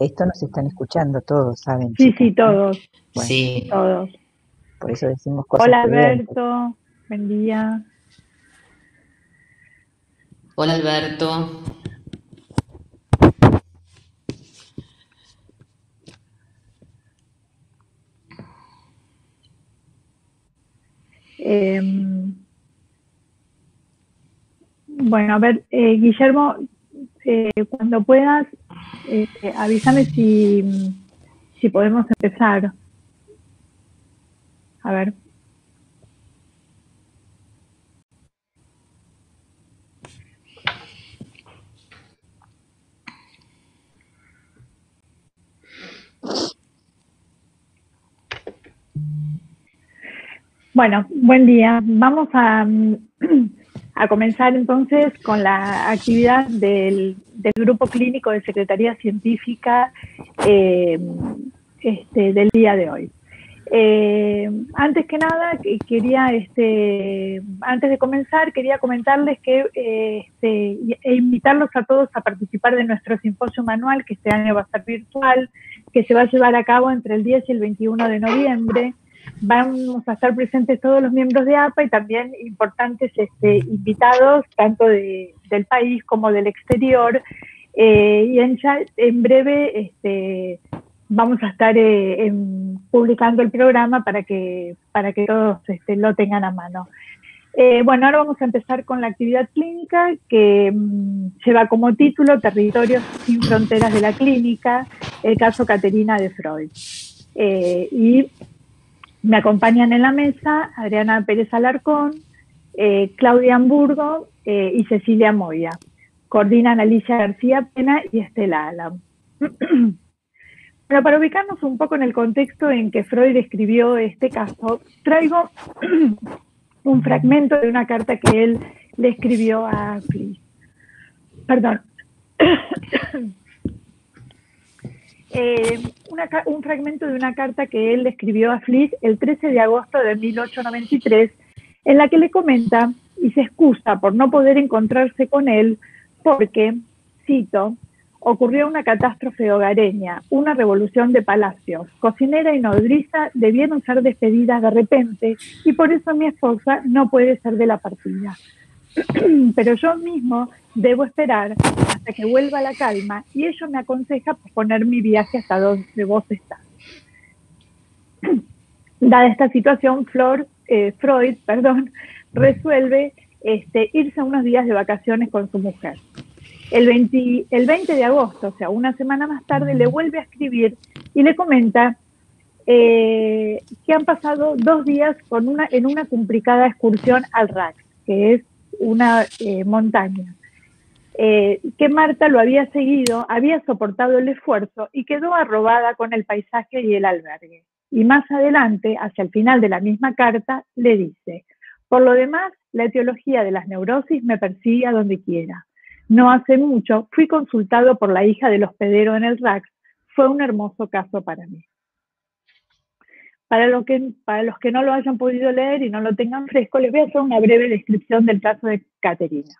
Esto nos están escuchando todos, ¿saben, Sí, chicas, sí, no? todos, Bueno, Sí. todos. por eso decimos cosas Hola prudentes. Alberto, buen día. Hola Alberto. Eh, bueno, a ver, Guillermo, cuando puedas, avísame si podemos empezar. A ver. Bueno, buen día. Vamos a comenzar entonces con la actividad del Grupo Clínico de Secretaría Científica del día de hoy. Antes que nada, antes de comenzar, quería comentarles que e invitarlos a todos a participar de nuestro simposio manual, que este año va a ser virtual, que se va a llevar a cabo entre el 10 y el 21 de noviembre. Vamos a estar presentes todos los miembros de APA y también importantes invitados, tanto del país como del exterior. Y en breve vamos a estar publicando el programa para que todos lo tengan a mano. Bueno, ahora vamos a empezar con la actividad clínica que lleva como título Territorios sin fronteras de la clínica, el caso Caterina de Freud. Y me acompañan en la mesa Adriana Pérez Alarcón, Claudia Hamburgo y Cecilia Moya. Coordinan Alicia García Pena y Estela Alam. Pero para ubicarnos un poco en el contexto en que Freud escribió este caso, traigo un fragmento de una carta que él le escribió a Fliss. Perdón. Un fragmento de una carta que él le escribió a Fliss el 13 de agosto de 1893, en la que le comenta y se excusa por no poder encontrarse con él porque, cito, ocurrió una catástrofe hogareña, una revolución de palacios. Cocinera y nodriza debieron ser despedidas de repente y por eso mi esposa no puede ser de la partida. Pero yo mismo debo esperar hasta que vuelva la calma y ello me aconseja posponer mi viaje hasta donde vos estás. Dada esta situación, Freud resuelve irse unos días de vacaciones con su mujer. El 20 de agosto, o sea, una semana más tarde, le vuelve a escribir y le comenta que han pasado 2 días en una complicada excursión al Rax, que es una montaña, que Marta lo había seguido, había soportado el esfuerzo y quedó arrobada con el paisaje y el albergue. Y más adelante, hacia el final de la misma carta, le dice: por lo demás, la etiología de las neurosis me persigue a donde quiera. No hace mucho fui consultado por la hija del hospedero en el Rax. Fue un hermoso caso para mí. Para los que no lo hayan podido leer y no lo tengan fresco, les voy a hacer una breve descripción del caso de Caterina.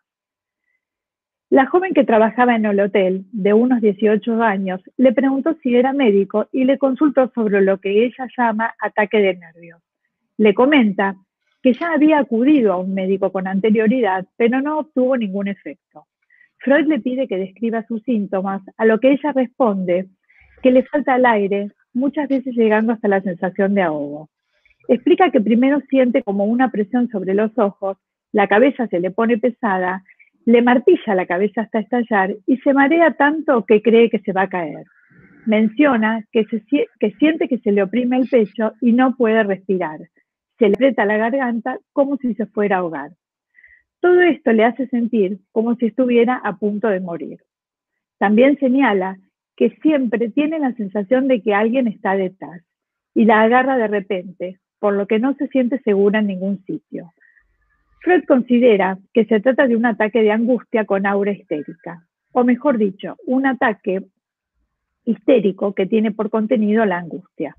La joven que trabajaba en el hotel, de unos 18 años, le preguntó si era médico y le consultó sobre lo que ella llama ataque de nervios. Le comenta que ya había acudido a un médico con anterioridad, pero no obtuvo ningún efecto. Freud le pide que describa sus síntomas, a lo que ella responde que le falta el aire, muchas veces llegando hasta la sensación de ahogo. Explica que primero siente como una presión sobre los ojos, la cabeza se le pone pesada, le martilla la cabeza hasta estallar y se marea tanto que cree que se va a caer. Menciona que siente que se le oprime el pecho y no puede respirar. Se le aprieta la garganta como si se fuera a ahogar. Todo esto le hace sentir como si estuviera a punto de morir. También señala que siempre tiene la sensación de que alguien está detrás y la agarra de repente, por lo que no se siente segura en ningún sitio. Freud considera que se trata de un ataque de angustia con aura histérica, o mejor dicho, un ataque histérico que tiene por contenido la angustia.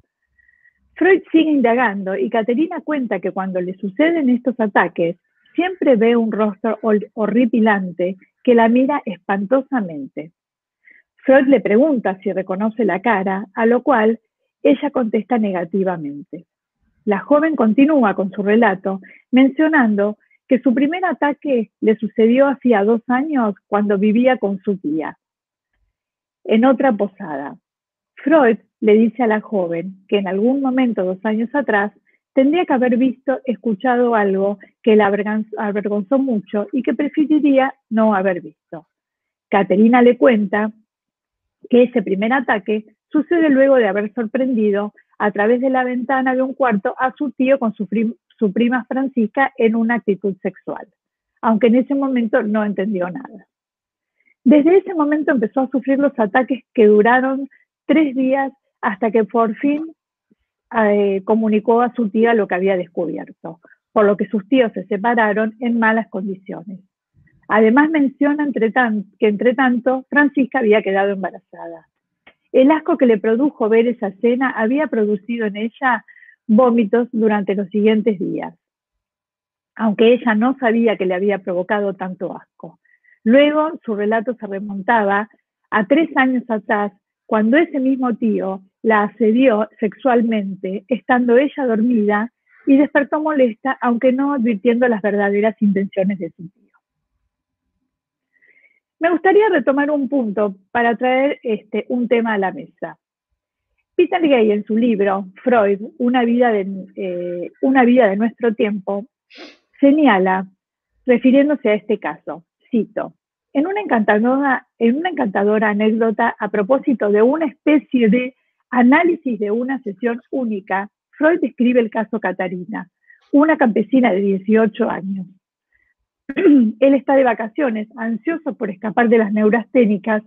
Freud sigue indagando y Caterina cuenta que cuando le suceden estos ataques, siempre ve un rostro horripilante que la mira espantosamente. Freud le pregunta si reconoce la cara, a lo cual ella contesta negativamente. La joven continúa con su relato, mencionando que su primer ataque le sucedió hacía 2 años cuando vivía con su tía, en otra posada. Freud le dice a la joven que en algún momento 2 años atrás tendría que haber visto, escuchado algo que la avergonzó mucho y que preferiría no haber visto. Caterina le cuenta que ese primer ataque sucede luego de haber sorprendido a través de la ventana de un cuarto a su tío con su prima Francisca en una actitud sexual, aunque en ese momento no entendió nada. Desde ese momento empezó a sufrir los ataques que duraron 3 días hasta que por fin comunicó a su tía lo que había descubierto, por lo que sus tíos se separaron en malas condiciones. Además menciona que entre tanto Francisca había quedado embarazada. El asco que le produjo ver esa escena había producido en ella vómitos durante los siguientes días, aunque ella no sabía que le había provocado tanto asco. Luego su relato se remontaba a 3 años atrás, cuando ese mismo tío la asedió sexualmente, estando ella dormida, y despertó molesta, aunque no advirtiendo las verdaderas intenciones de su tío. Me gustaría retomar un punto para traer un tema a la mesa. Peter Gay, en su libro Freud, una vida de nuestro tiempo, señala, refiriéndose a este caso, cito, en una encantadora anécdota a propósito de una especie de análisis de una sesión única, Freud describe el caso Catarina, una campesina de 18 años. Él está de vacaciones, ansioso por escapar de las neurasténicas,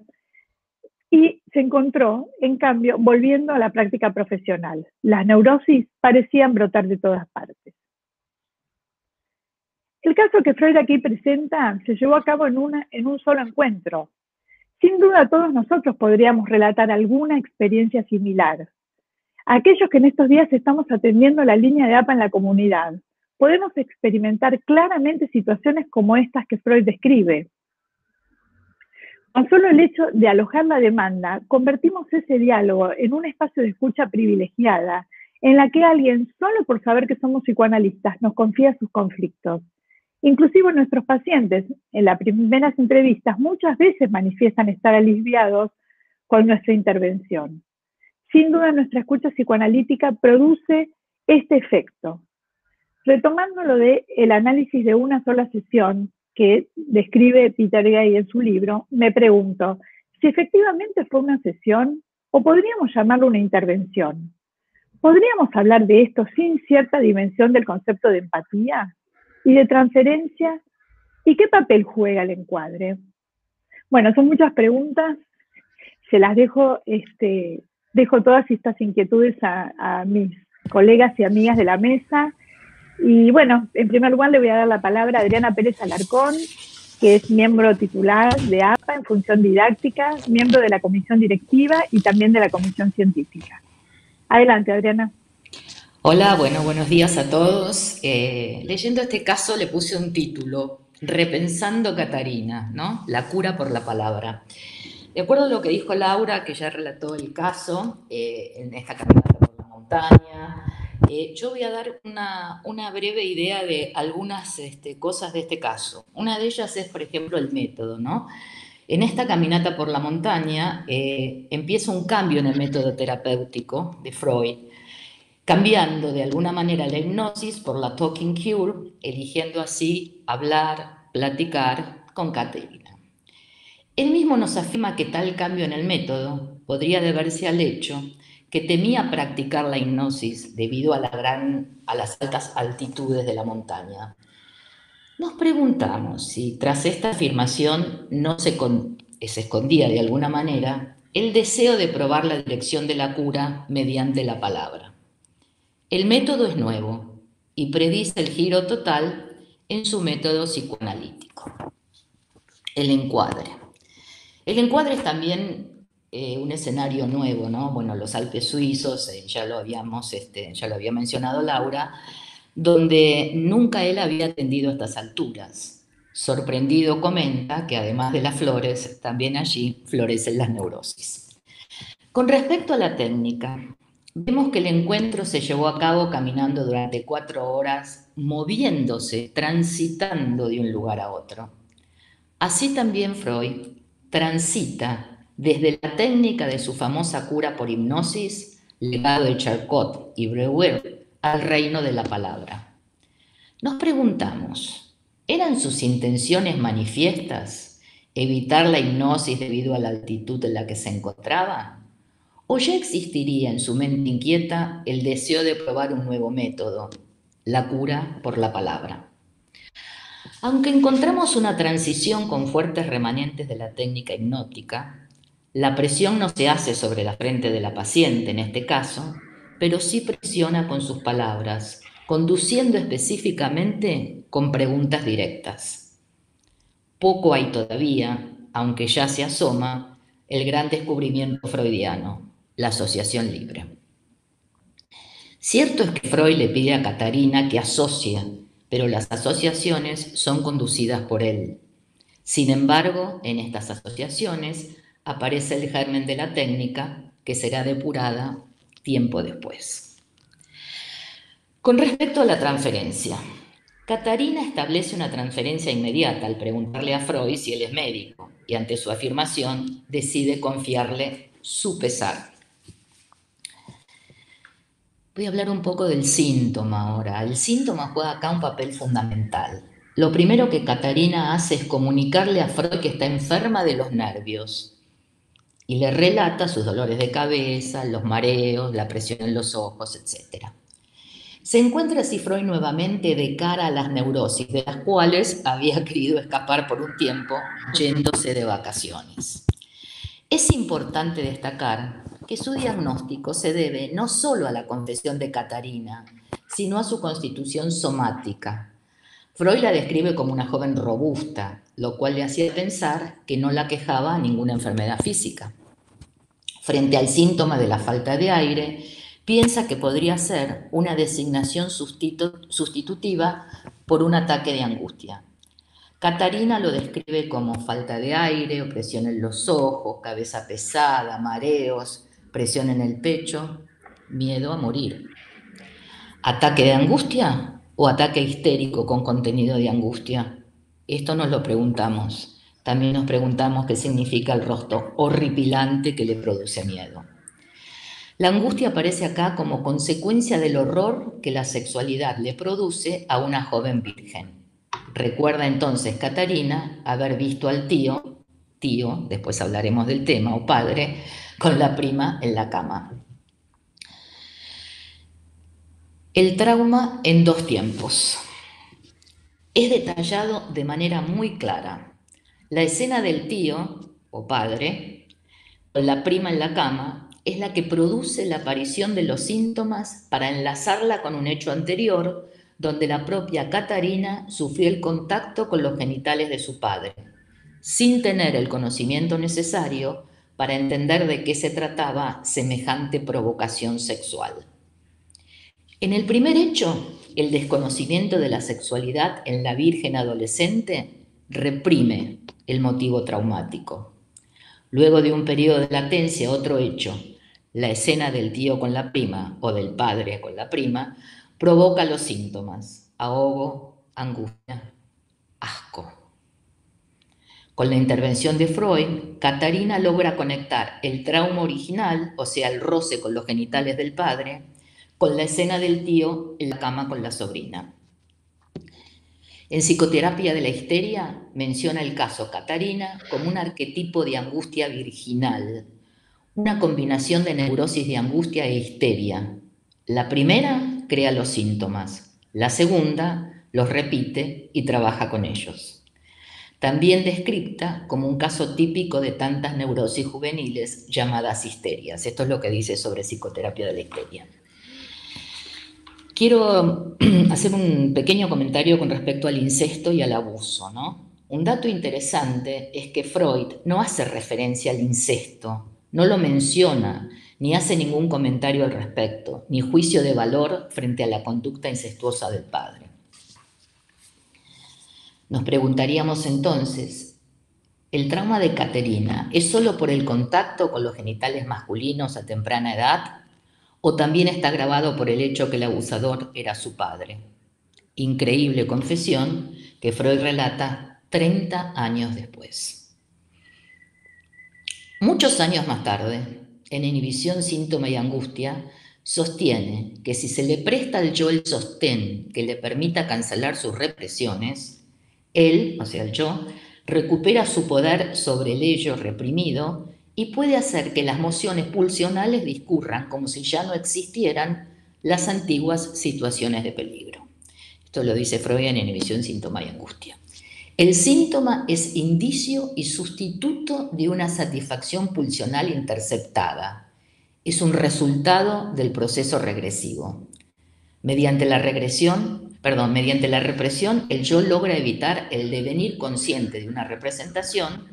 y se encontró, en cambio, volviendo a la práctica profesional. Las neurosis parecían brotar de todas partes. El caso que Freud aquí presenta se llevó a cabo en un solo encuentro. Sin duda todos nosotros podríamos relatar alguna experiencia similar. Aquellos que en estos días estamos atendiendo la línea de APA en la comunidad, podemos experimentar claramente situaciones como estas que Freud describe. Con solo el hecho de alojar la demanda, convertimos ese diálogo en un espacio de escucha privilegiada, en la que alguien, solo por saber que somos psicoanalistas, nos confía sus conflictos. Inclusive nuestros pacientes, en las primeras entrevistas, muchas veces manifiestan estar aliviados con nuestra intervención. Sin duda, nuestra escucha psicoanalítica produce este efecto. Retomando lo del análisis de una sola sesión que describe Peter Gay en su libro, me pregunto si efectivamente fue una sesión o podríamos llamarlo una intervención. ¿Podríamos hablar de esto sin cierta dimensión del concepto de empatía y de transferencia? ¿Y qué papel juega el encuadre? Bueno, son muchas preguntas, se las dejo todas estas inquietudes a mis colegas y amigas de la mesa. Y bueno, en primer lugar le voy a dar la palabra a Adriana Pérez Alarcón, que es miembro titular de APA en función didáctica, miembro de la comisión directiva y también de la comisión científica. Adelante, Adriana. Hola, buenos días a todos. Leyendo este caso le puse un título, Repensando Catarina, ¿no? La cura por la palabra. De acuerdo a lo que dijo Laura, que ya relató el caso en esta caminata por la montaña, yo voy a dar una breve idea de algunas cosas de este caso. Una de ellas es, por ejemplo, el método, ¿no? En esta caminata por la montaña empieza un cambio en el método terapéutico de Freud, cambiando de alguna manera la hipnosis por la talking cure, eligiendo así hablar, platicar con Caterina. Él mismo nos afirma que tal cambio en el método podría deberse al hecho que temía practicar la hipnosis debido a las altas altitudes de la montaña. Nos preguntamos si tras esta afirmación no se escondía de alguna manera el deseo de probar la dirección de la cura mediante la palabra. El método es nuevo y predice el giro total en su método psicoanalítico. El encuadre. El encuadre es también un escenario nuevo, ¿no? Bueno, los Alpes suizos, ya lo había mencionado Laura, donde nunca él había atendido a estas alturas. Sorprendido comenta que además de las flores, también allí florecen las neurosis. Con respecto a la técnica, vemos que el encuentro se llevó a cabo caminando durante 4 horas, moviéndose, transitando de un lugar a otro. Así también Freud transita desde la técnica de su famosa cura por hipnosis, legado de Charcot y Breuer, al reino de la palabra. Nos preguntamos, ¿eran sus intenciones manifiestas evitar la hipnosis debido a la altitud en la que se encontraba? ¿O ya existiría en su mente inquieta el deseo de probar un nuevo método, la cura por la palabra? Aunque encontramos una transición con fuertes remanentes de la técnica hipnótica, la presión no se hace sobre la frente de la paciente en este caso, pero sí presiona con sus palabras, conduciendo específicamente con preguntas directas. Poco hay todavía, aunque ya se asoma, el gran descubrimiento freudiano, la asociación libre. Cierto es que Freud le pide a Catarina que asocie, pero las asociaciones son conducidas por él. Sin embargo, en estas asociaciones aparece el germen de la técnica que será depurada tiempo después. Con respecto a la transferencia, Catarina establece una transferencia inmediata al preguntarle a Freud si él es médico y ante su afirmación decide confiarle su pesar. Voy a hablar un poco del síntoma ahora. El síntoma juega acá un papel fundamental. Lo primero que Catarina hace es comunicarle a Freud que está enferma de los nervios y le relata sus dolores de cabeza, los mareos, la presión en los ojos, etc. Se encuentra así Freud nuevamente de cara a las neurosis, de las cuales había querido escapar por un tiempo yéndose de vacaciones. Es importante destacar que su diagnóstico se debe no solo a la confesión de Catarina, sino a su constitución somática. Freud la describe como una joven robusta, lo cual le hacía pensar que no la quejaba ninguna enfermedad física. Frente al síntoma de la falta de aire, piensa que podría ser una designación sustitutiva por un ataque de angustia. Catarina lo describe como falta de aire, opresión en los ojos, cabeza pesada, mareos, presión en el pecho, miedo a morir. ¿Ataque de angustia o ataque histérico con contenido de angustia? Esto nos lo preguntamos. También nos preguntamos qué significa el rostro horripilante que le produce miedo. La angustia aparece acá como consecuencia del horror que la sexualidad le produce a una joven virgen. Recuerda entonces Catarina haber visto al tío, después hablaremos del tema, o padre, con la prima en la cama. El trauma en 2 tiempos. Es detallado de manera muy clara. La escena del tío, o padre, con la prima en la cama, es la que produce la aparición de los síntomas para enlazarla con un hecho anterior, donde la propia Catarina sufrió el contacto con los genitales de su padre, sin tener el conocimiento necesario para entender de qué se trataba semejante provocación sexual. En el primer hecho, el desconocimiento de la sexualidad en la virgen adolescente reprime el motivo traumático. Luego de un periodo de latencia, otro hecho, la escena del tío con la prima o del padre con la prima, provoca los síntomas: ahogo, angustia, asco. Con la intervención de Freud, Catarina logra conectar el trauma original, o sea, el roce con los genitales del padre, con la escena del tío en la cama con la sobrina. En Psicoterapia de la Histeria menciona el caso Catarina como un arquetipo de angustia virginal, una combinación de neurosis de angustia e histeria. La primera crea los síntomas, la segunda los repite y trabaja con ellos. También descripta como un caso típico de tantas neurosis juveniles llamadas histerias. Esto es lo que dice sobre Psicoterapia de la Histeria. Quiero hacer un pequeño comentario con respecto al incesto y al abuso, ¿no? Un dato interesante es que Freud no hace referencia al incesto, no lo menciona, ni hace ningún comentario al respecto, ni juicio de valor frente a la conducta incestuosa del padre. Nos preguntaríamos entonces, ¿el trauma de Caterina es solo por el contacto con los genitales masculinos a temprana edad o también está agravado por el hecho que el abusador era su padre? Increíble confesión que Freud relata 30 años después. Muchos años más tarde, en Inhibición, Síntoma y Angustia, sostiene que si se le presta al yo el sostén que le permita cancelar sus represiones, él, o sea, el yo, recupera su poder sobre el ello reprimido y puede hacer que las mociones pulsionales discurran como si ya no existieran las antiguas situaciones de peligro. Esto lo dice Freud en Inhibición, Síntoma y Angustia. El síntoma es indicio y sustituto de una satisfacción pulsional interceptada. Es un resultado del proceso regresivo. Mediante la represión, el yo logra evitar el devenir consciente de una representación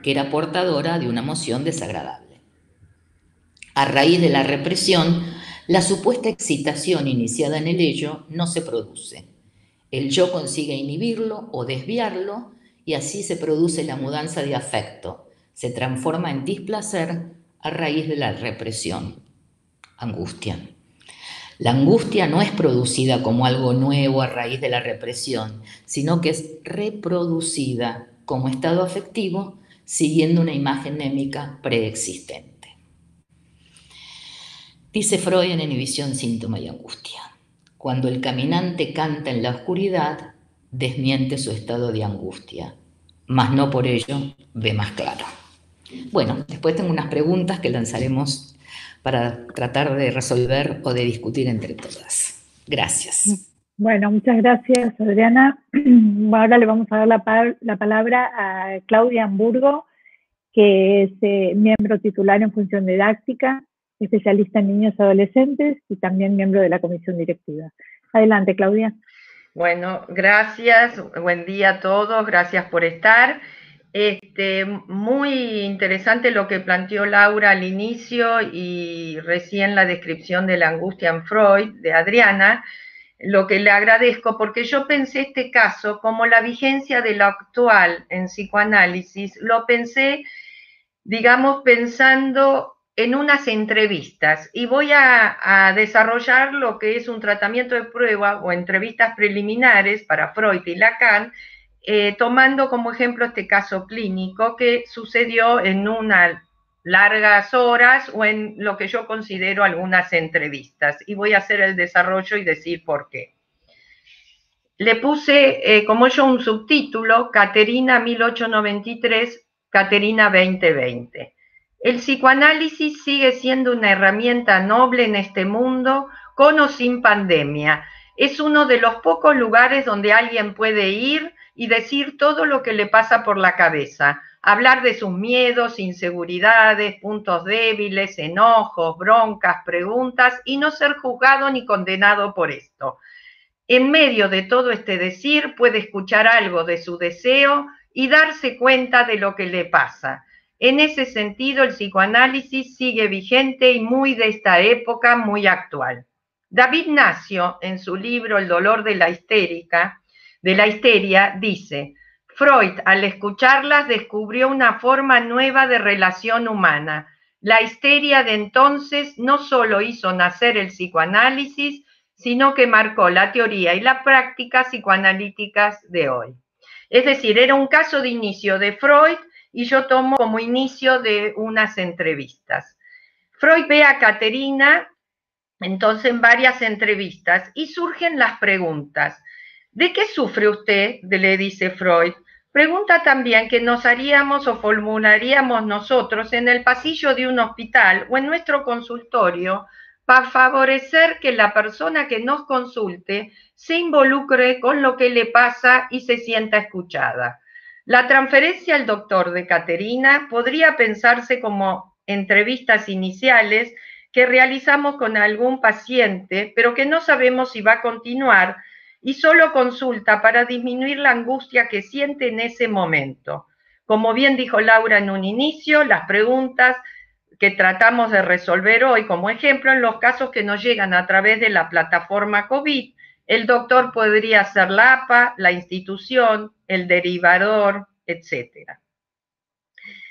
que era portadora de una emoción desagradable. A raíz de la represión, la supuesta excitación iniciada en el ello no se produce. El yo consigue inhibirlo o desviarlo y así se produce la mudanza de afecto. Se transforma en displacer a raíz de la represión. Angustia. La angustia no es producida como algo nuevo a raíz de la represión, sino que es reproducida como estado afectivo siguiendo una imagen némica preexistente. Dice Freud en Inhibición, Síntoma y Angustia: cuando el caminante canta en la oscuridad, desmiente su estado de angustia, mas no por ello ve más claro. Bueno, después tengo unas preguntas que lanzaremos para tratar de resolver o de discutir entre todas. Gracias. Bueno, muchas gracias, Adriana. Ahora le vamos a dar la palabra a Claudia Hamburgo, que es miembro titular en función didáctica, especialista en niños y adolescentes y también miembro de la comisión directiva. Adelante, Claudia. Bueno, gracias, buen día a todos, gracias por estar. Muy interesante lo que planteó Laura al inicio y recién la descripción de la angustia en Freud, de Adriana, lo que le agradezco, porque yo pensé este caso como la vigencia de lo actual en psicoanálisis, lo pensé, digamos, pensando en unas entrevistas y voy a desarrollar lo que es un tratamiento de prueba o entrevistas preliminares para Freud y Lacan, tomando como ejemplo este caso clínico que sucedió en unas largas horas o en lo que yo considero algunas entrevistas. Y voy a hacer el desarrollo y decir por qué. Le puse como yo un subtítulo, Caterina 1893, Caterina 2020. El psicoanálisis sigue siendo una herramienta noble en este mundo, con o sin pandemia. Es uno de los pocos lugares donde alguien puede ir y decir todo lo que le pasa por la cabeza, hablar de sus miedos, inseguridades, puntos débiles, enojos, broncas, preguntas y no ser juzgado ni condenado por esto. En medio de todo este decir puede escuchar algo de su deseo y darse cuenta de lo que le pasa. En ese sentido, el psicoanálisis sigue vigente y muy de esta época, muy actual. David Nacio, en su libro El dolor de la histeria, dice: Freud, al escucharlas, descubrió una forma nueva de relación humana. La histeria de entonces no solo hizo nacer el psicoanálisis, sino que marcó la teoría y la práctica psicoanalíticas de hoy. Es decir, era un caso de inicio de Freud y yo tomo como inicio de unas entrevistas. Freud ve a Caterina entonces en varias entrevistas y surgen las preguntas. ¿De qué sufre usted?, le dice Freud. Pregunta también que nos haríamos o formularíamos nosotros en el pasillo de un hospital o en nuestro consultorio para favorecer que la persona que nos consulte se involucre con lo que le pasa y se sienta escuchada. La transferencia al doctor de Caterina podría pensarse como entrevistas iniciales que realizamos con algún paciente, pero que no sabemos si va a continuar y solo consulta para disminuir la angustia que siente en ese momento. Como bien dijo Laura en un inicio, las preguntas que tratamos de resolver hoy, como ejemplo, en los casos que nos llegan a través de la plataforma COVID, El doctor podría ser la APA, la institución, el derivador, etc.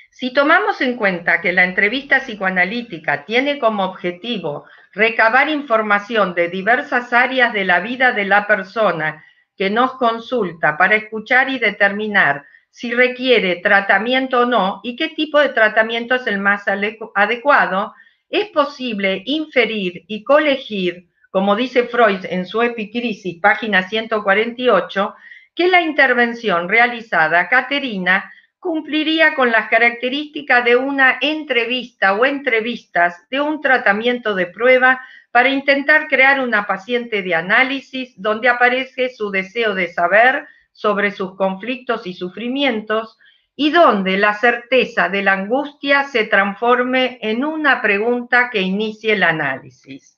Si tomamos en cuenta que la entrevista psicoanalítica tiene como objetivo recabar información de diversas áreas de la vida de la persona que nos consulta para escuchar y determinar si requiere tratamiento o no y qué tipo de tratamiento es el más adecuado, es posible inferir y colegir, como dice Freud en su Epicrisis, página 148, que la intervención realizada a Caterina cumpliría con las características de una entrevista o entrevistas de un tratamiento de prueba para intentar crear una paciente de análisis donde aparece su deseo de saber sobre sus conflictos y sufrimientos y donde la certeza de la angustia se transforme en una pregunta que inicie el análisis.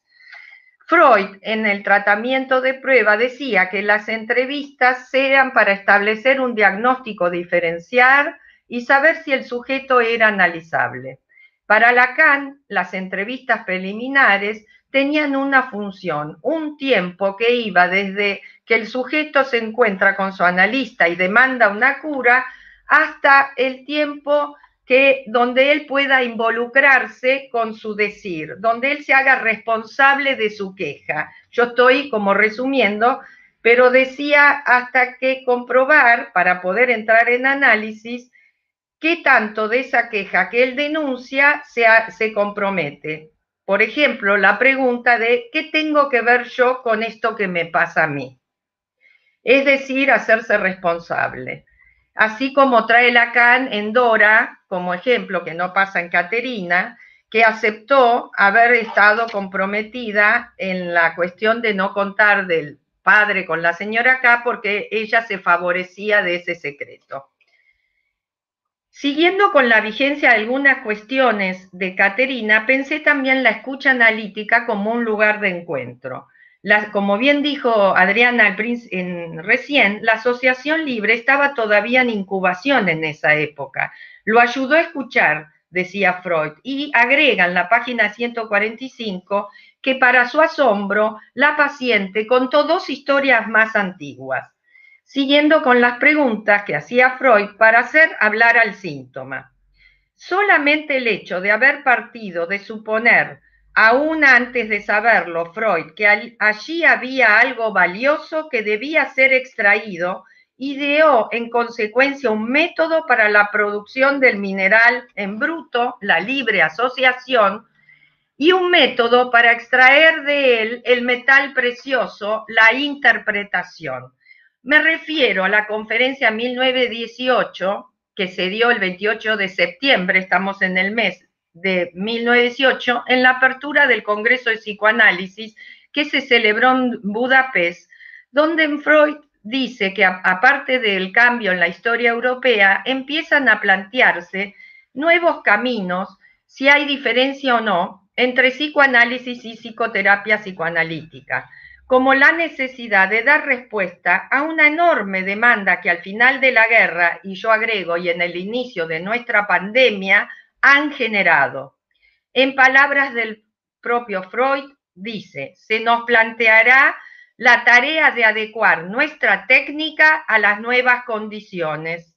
Freud, en el tratamiento de prueba, decía que las entrevistas eran para establecer un diagnóstico diferencial y saber si el sujeto era analizable. Para Lacan, las entrevistas preliminares tenían una función, un tiempo que iba desde que el sujeto se encuentra con su analista y demanda una cura hasta el tiempo donde él pueda involucrarse con su decir, donde él se haga responsable de su queja. Yo estoy como resumiendo, pero decía hasta que comprobar, para poder entrar en análisis, qué tanto de esa queja que él denuncia se compromete. Por ejemplo, la pregunta de ¿qué tengo que ver yo con esto que me pasa a mí? Es decir, hacerse responsable. Así como trae Lacan en Dora, como ejemplo, que no pasa en Caterina, que aceptó haber estado comprometida en la cuestión de no contar del padre con la señora K porque ella se favorecía de ese secreto. Siguiendo con la vigencia de algunas cuestiones de Caterina, pensé también la escucha analítica como un lugar de encuentro. Como bien dijo Adriana recién, la asociación libre estaba todavía en incubación en esa época. Lo ayudó a escuchar, decía Freud, y agrega en la página 145 que para su asombro, la paciente contó dos historias más antiguas, siguiendo con las preguntas que hacía Freud para hacer hablar al síntoma. Solamente el hecho de haber partido de suponer, aún antes de saberlo, Freud, que allí había algo valioso que debía ser extraído, ideó en consecuencia un método para la producción del mineral en bruto, la libre asociación, y un método para extraer de él el metal precioso, la interpretación. Me refiero a la conferencia 1918, que se dio el 28 de septiembre, estamos en el mes de 1918, en la apertura del Congreso de Psicoanálisis que se celebró en Budapest, donde Freud dice que aparte del cambio en la historia europea, empiezan a plantearse nuevos caminos, si hay diferencia o no, entre psicoanálisis y psicoterapia psicoanalítica, como la necesidad de dar respuesta a una enorme demanda que al final de la guerra, y yo agrego, y en el inicio de nuestra pandemia, han generado. En palabras del propio Freud, dice, se nos planteará la tarea de adecuar nuestra técnica a las nuevas condiciones.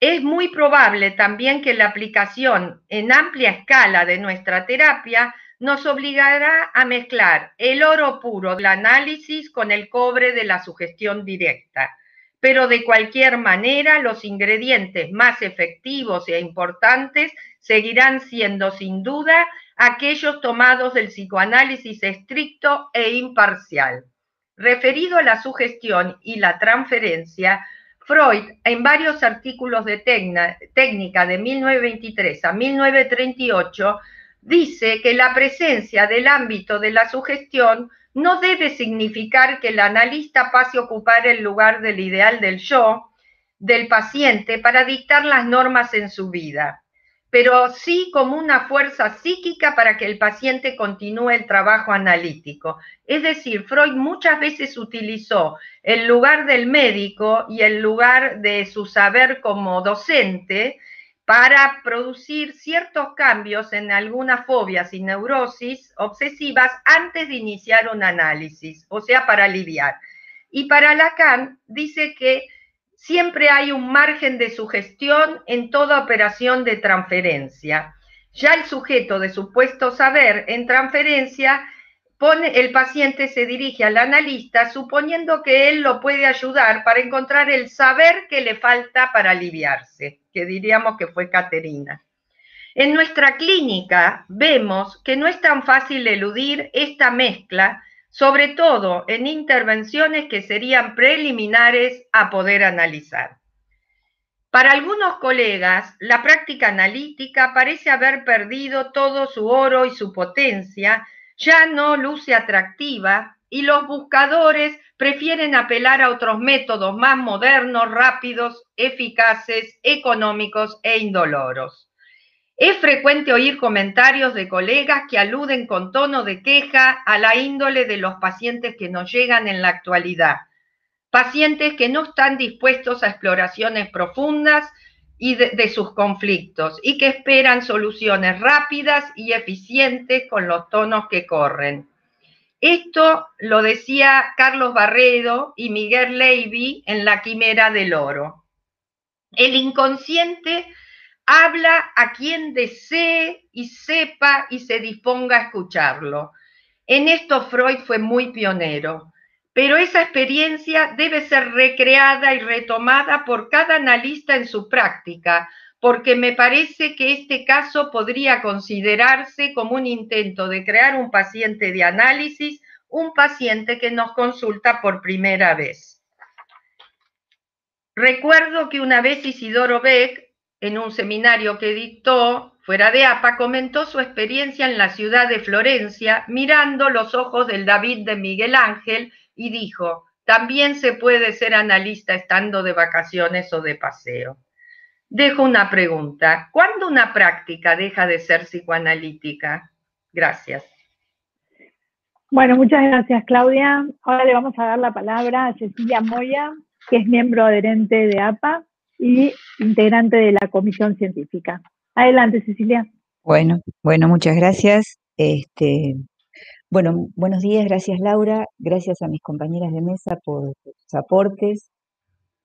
Es muy probable también que la aplicación en amplia escala de nuestra terapia nos obligará a mezclar el oro puro del análisis con el cobre de la sugestión directa. Pero de cualquier manera, los ingredientes más efectivos e importantes seguirán siendo sin duda aquellos tomados del psicoanálisis estricto e imparcial. Referido a la sugestión y la transferencia, Freud, en varios artículos de técnica de 1923 a 1938, dice que la presencia del ámbito de la sugestión no debe significar que el analista pase a ocupar el lugar del ideal del yo, del paciente, para dictar las normas en su vida, pero sí como una fuerza psíquica para que el paciente continúe el trabajo analítico. Es decir, Freud muchas veces utilizó el lugar del médico y el lugar de su saber como docente para producir ciertos cambios en algunas fobias y neurosis obsesivas antes de iniciar un análisis, o sea, para aliviar. Y para Lacan dice que siempre hay un margen de sugestión en toda operación de transferencia. Ya el sujeto de supuesto saber en transferencia el paciente se dirige al analista suponiendo que él lo puede ayudar para encontrar el saber que le falta para aliviarse, que diríamos que fue Caterina. En nuestra clínica vemos que no es tan fácil eludir esta mezcla, sobre todo en intervenciones que serían preliminares a poder analizar. Para algunos colegas, la práctica analítica parece haber perdido todo su oro y su potencia, ya no luce atractiva y los buscadores prefieren apelar a otros métodos más modernos, rápidos, eficaces, económicos e indoloros. Es frecuente oír comentarios de colegas que aluden con tono de queja a la índole de los pacientes que nos llegan en la actualidad. Pacientes que no están dispuestos a exploraciones profundas y de sus conflictos y que esperan soluciones rápidas y eficientes con los tonos que corren. Esto lo decía Carlos Barredo y Miguel Levy en La Quimera del Oro. El inconsciente habla a quien desee y sepa y se disponga a escucharlo. En esto Freud fue muy pionero. Pero esa experiencia debe ser recreada y retomada por cada analista en su práctica, porque me parece que este caso podría considerarse como un intento de crear un paciente de análisis, un paciente que nos consulta por primera vez. Recuerdo que una vez Isidoro Beck, en un seminario que dictó fuera de APA, comentó su experiencia en la ciudad de Florencia, mirando los ojos del David de Miguel Ángel, y dijo, también se puede ser analista estando de vacaciones o de paseo. Dejo una pregunta, ¿cuándo una práctica deja de ser psicoanalítica? Gracias. Bueno, muchas gracias, Claudia. Ahora le vamos a dar la palabra a Cecilia Moya, que es miembro adherente de APA y integrante de la comisión científica. Adelante, Cecilia. Bueno, muchas gracias. Bueno, buenos días, gracias Laura, gracias a mis compañeras de mesa por sus aportes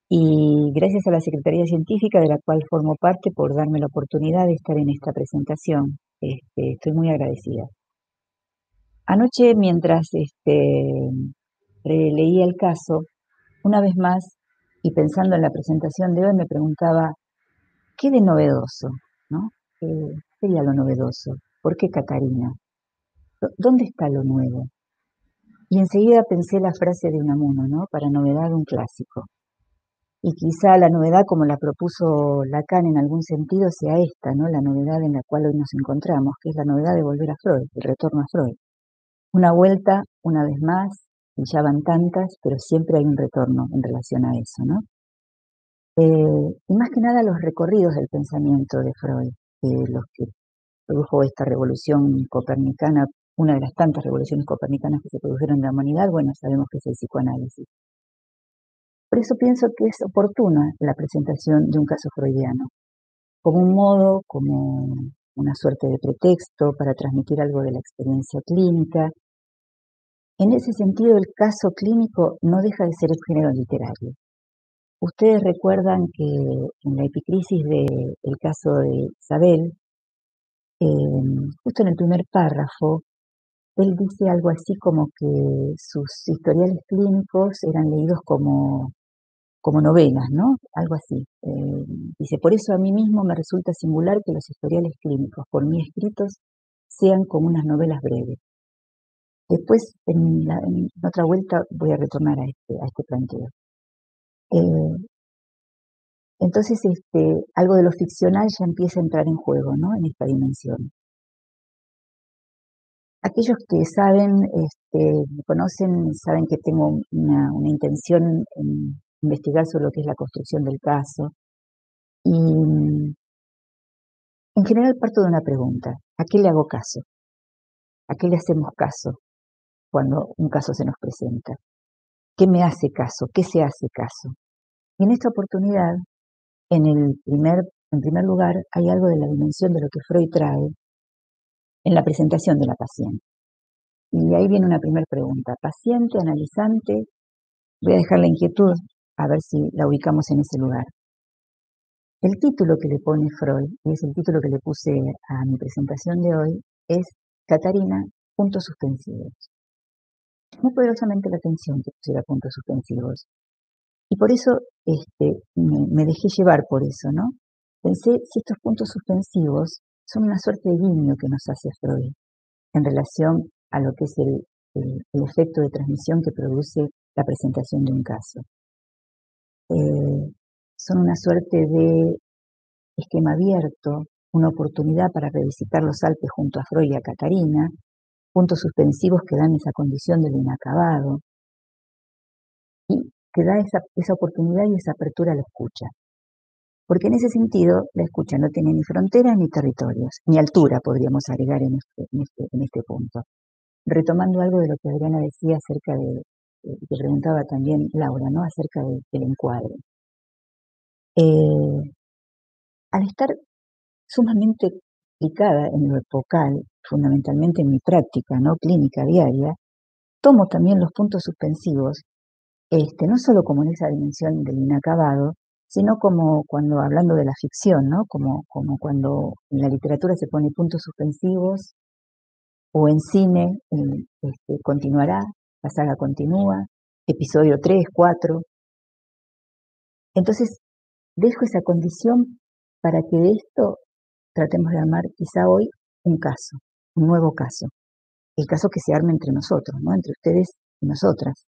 y gracias a la Secretaría Científica de la cual formo parte por darme la oportunidad de estar en esta presentación. Estoy muy agradecida. Anoche, mientras leía el caso, una vez más, y pensando en la presentación de hoy, me preguntaba, ¿qué de novedoso? ¿No? ¿Qué sería lo novedoso? ¿Por qué Catarina? ¿Dónde está lo nuevo? Y enseguida pensé la frase de Unamuno, ¿no? Para novedad un clásico. Y quizá la novedad, como la propuso Lacan en algún sentido, sea esta, ¿no? La novedad en la cual hoy nos encontramos, que es la novedad de volver a Freud, el retorno a Freud. Una vuelta, una vez más, y ya van tantas, pero siempre hay un retorno en relación a eso, ¿no? Y más que nada los recorridos del pensamiento de Freud, los que produjo esta revolución copernicana, una de las tantas revoluciones copernicanas que se produjeron en la humanidad, bueno, sabemos que es el psicoanálisis. Por eso pienso que es oportuna la presentación de un caso freudiano, como un modo, como una suerte de pretexto para transmitir algo de la experiencia clínica. En ese sentido, el caso clínico no deja de ser el género literario. Ustedes recuerdan que en la epicrisis del caso de Isabel, justo en el primer párrafo, él dice algo así como que sus historiales clínicos eran leídos como novelas, ¿no? Algo así. Dice, por eso a mí mismo me resulta singular que los historiales clínicos por mí escritos sean como unas novelas breves. Después, en otra vuelta, voy a retornar a este planteo. Entonces, algo de lo ficcional ya empieza a entrar en juego, ¿no? En esta dimensión. Aquellos que saben, me conocen, saben que tengo una intención en investigar sobre lo que es la construcción del caso. Y en general parto de una pregunta. ¿A qué le hago caso? ¿A qué le hacemos caso cuando un caso se nos presenta? ¿Qué me hace caso? ¿Qué se hace caso? Y en esta oportunidad, en En primer lugar, hay algo de la dimensión de lo que Freud trae en la presentación de la paciente. Y ahí viene una primera pregunta. Paciente, analizante, voy a dejar la inquietud a ver si la ubicamos en ese lugar. El título que le pone Freud, y es el título que le puse a mi presentación de hoy, es Catarina, puntos suspensivos. Muy poderosamente la atención que pusiera puntos suspensivos. Y por eso me dejé llevar por eso, ¿no? Pensé si estos puntos suspensivos son una suerte de guiño que nos hace Freud en relación a lo que es el efecto de transmisión que produce la presentación de un caso. Son una suerte de esquema abierto, una oportunidad para revisitar los Alpes junto a Freud y a Catarina, puntos suspensivos que dan esa condición de lo inacabado, y que da esa oportunidad y esa apertura a la escucha. Porque en ese sentido, la escucha no tiene ni fronteras ni territorios, ni altura, podríamos agregar en este punto. Retomando algo de lo que Adriana decía acerca de, que preguntaba también Laura, ¿no? Acerca del encuadre. Al estar sumamente aplicada en lo epocal, fundamentalmente en mi práctica, ¿no? Clínica diaria, tomo también los puntos suspensivos, no solo como en esa dimensión del inacabado, sino como cuando, hablando de la ficción, ¿no? Como cuando en la literatura se pone puntos suspensivos, o en cine continuará, la saga continúa, episodio 3, 4. Entonces, dejo esa condición para que de esto tratemos de armar quizá hoy un caso, un nuevo caso. El caso que se arme entre nosotros, ¿no? Entre ustedes y nosotras.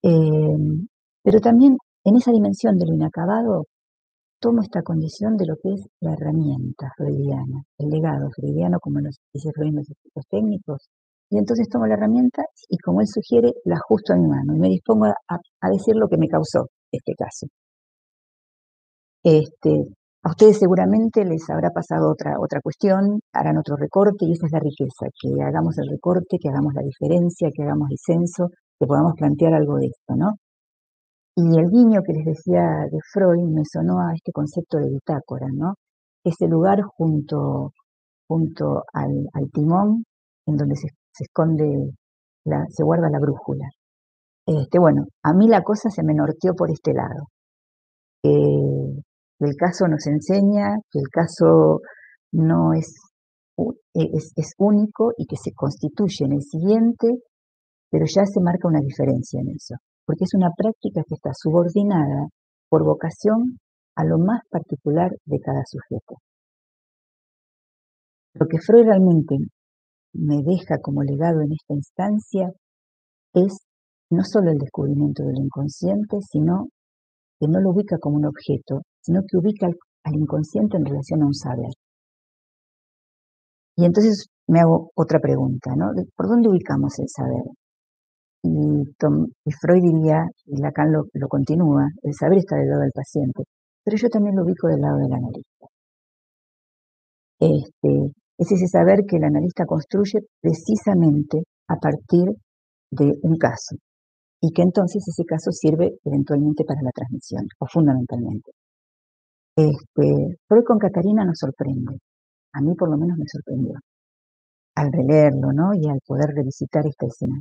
Pero también en esa dimensión de lo inacabado, tomo esta condición de lo que es la herramienta freudiana, el legado freudiano, como nos dice Freud en los estudios técnicos, y entonces tomo la herramienta y, como él sugiere, la ajusto a mi mano y me dispongo a decir lo que me causó este caso. A ustedes seguramente les habrá pasado otra cuestión, harán otro recorte, y esa es la riqueza, que hagamos el recorte, que hagamos la diferencia, que hagamos el censo, que podamos plantear algo de esto, ¿no? Y el guiño que les decía de Freud me sonó a este concepto de bitácora, ¿no? Ese lugar junto al timón en donde se esconde, se guarda la brújula. Bueno, a mí la cosa se me norteó por este lado. El caso nos enseña que el caso no es único y que se constituye en el siguiente, pero ya se marca una diferencia en eso, porque es una práctica que está subordinada por vocación a lo más particular de cada sujeto. Lo que Freud realmente me deja como legado en esta instancia es no solo el descubrimiento del inconsciente, sino que no lo ubica como un objeto, sino que ubica al inconsciente en relación a un saber. Y entonces me hago otra pregunta, ¿no? ¿Por dónde ubicamos el saber? Y Freud diría, y Lacan lo continúa, el saber está del lado del paciente, pero yo también lo ubico del lado del analista. Es ese saber que el analista construye precisamente a partir de un caso, y que entonces ese caso sirve eventualmente para la transmisión, o fundamentalmente. Freud con Catarina nos sorprende, a mí por lo menos me sorprendió, al releerlo, ¿no? Y al poder revisitar esta escena.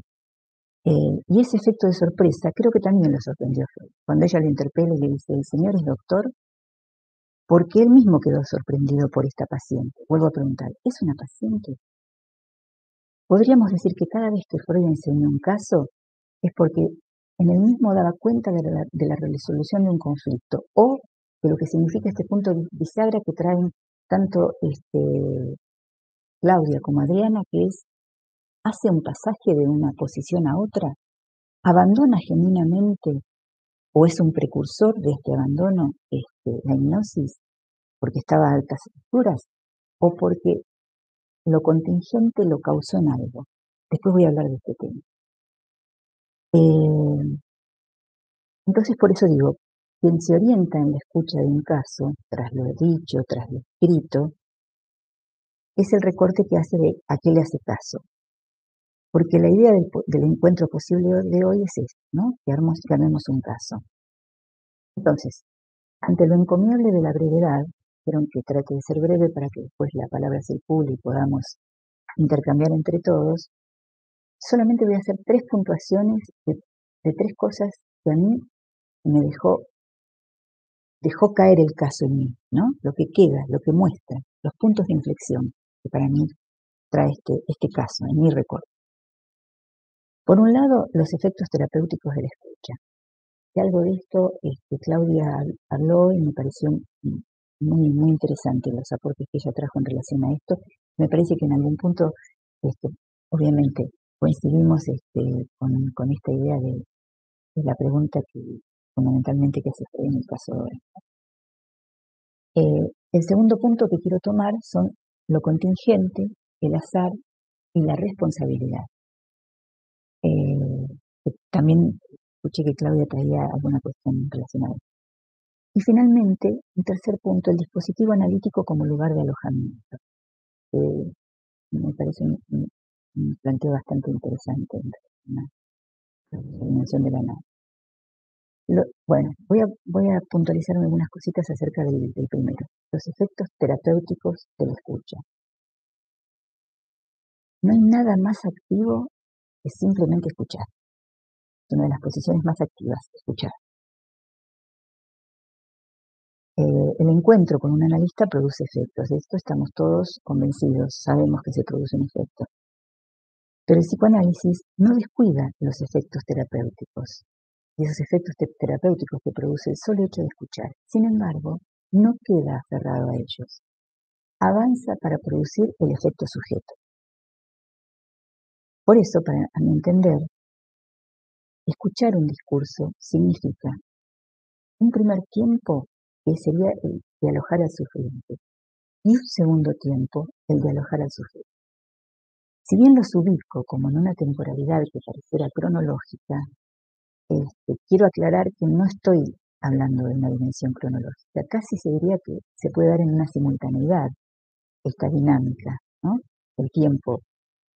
Y ese efecto de sorpresa creo que también lo sorprendió a Freud. Cuando ella lo interpela y le dice, ¿el señor es doctor? Porque él mismo quedó sorprendido por esta paciente. Vuelvo a preguntar, ¿es una paciente? Podríamos decir que cada vez que Freud enseñó un caso es porque en él mismo daba cuenta de la resolución de un conflicto, o de lo que significa este punto de bisagra que traen tanto Claudia como Adriana, que es, hace un pasaje de una posición a otra, abandona genuinamente, o es un precursor de este abandono, la hipnosis, porque estaba a altas alturas, o porque lo contingente lo causó en algo. Después voy a hablar de este tema. Entonces, por eso digo, quien se orienta en la escucha de un caso, tras lo dicho, tras lo escrito, es el recorte que hace de a qué le hace caso. Porque la idea del encuentro posible de hoy es esto, ¿no? Que armemos un caso. Entonces, ante lo encomiable de la brevedad, dijeron que trate de ser breve para que después la palabra circule y podamos intercambiar entre todos. Solamente voy a hacer 3 puntuaciones de 3 cosas que a mí me dejó caer el caso en mí, ¿no? Lo que queda, lo que muestra, los puntos de inflexión que para mí trae este caso, en mi recuerdo. Por un lado, los efectos terapéuticos de la escucha. Y algo de esto Claudia habló y me pareció muy, muy interesante los aportes que ella trajo en relación a esto. Me parece que en algún punto, obviamente, coincidimos con esta idea de la pregunta que fundamentalmente que hace en el caso de hoy. El segundo punto que quiero tomar son lo contingente, el azar y la responsabilidad. También escuché que Claudia traía alguna cuestión relacionada. Y finalmente, un tercer punto, el dispositivo analítico como lugar de alojamiento. Me parece un planteo bastante interesante en la dimensión de la nave. Bueno, voy a puntualizar algunas cositas acerca del primero, los efectos terapéuticos de la escucha. No hay nada más activo que simplemente escuchar. Es una de las posiciones más activas, escuchar. El encuentro con un analista produce efectos. De esto estamos todos convencidos, sabemos que se produce un efecto. Pero el psicoanálisis no descuida los efectos terapéuticos. Y esos efectos terapéuticos que produce el solo hecho de escuchar. Sin embargo, no queda aferrado a ellos. Avanza para producir el efecto sujeto. Por eso, para mi entender, escuchar un discurso significa un primer tiempo que sería el de alojar al sufriente y un segundo tiempo el de alojar al sujeto. Si bien los ubico como en una temporalidad que pareciera cronológica, quiero aclarar que no estoy hablando de una dimensión cronológica. Casi se diría que se puede dar en una simultaneidad esta dinámica, ¿no? El tiempo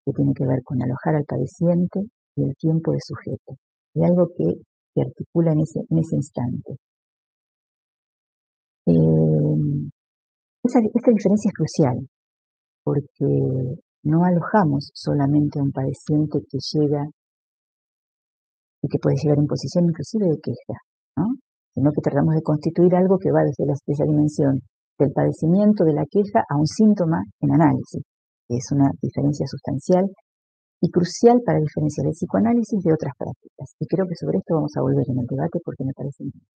que tiene que ver con alojar al padeciente y el tiempo de sujeto. Y algo que se articula en ese instante. Esta diferencia es crucial porque no alojamos solamente a un padeciente que llega y que puede llegar en posición inclusive de queja, ¿no? Sino que tratamos de constituir algo que va desde esa dimensión del padecimiento, de la queja, a un síntoma en análisis, que es una diferencia sustancial y crucial para diferenciar el psicoanálisis de otras prácticas. Y creo que sobre esto vamos a volver en el debate porque me parece importante.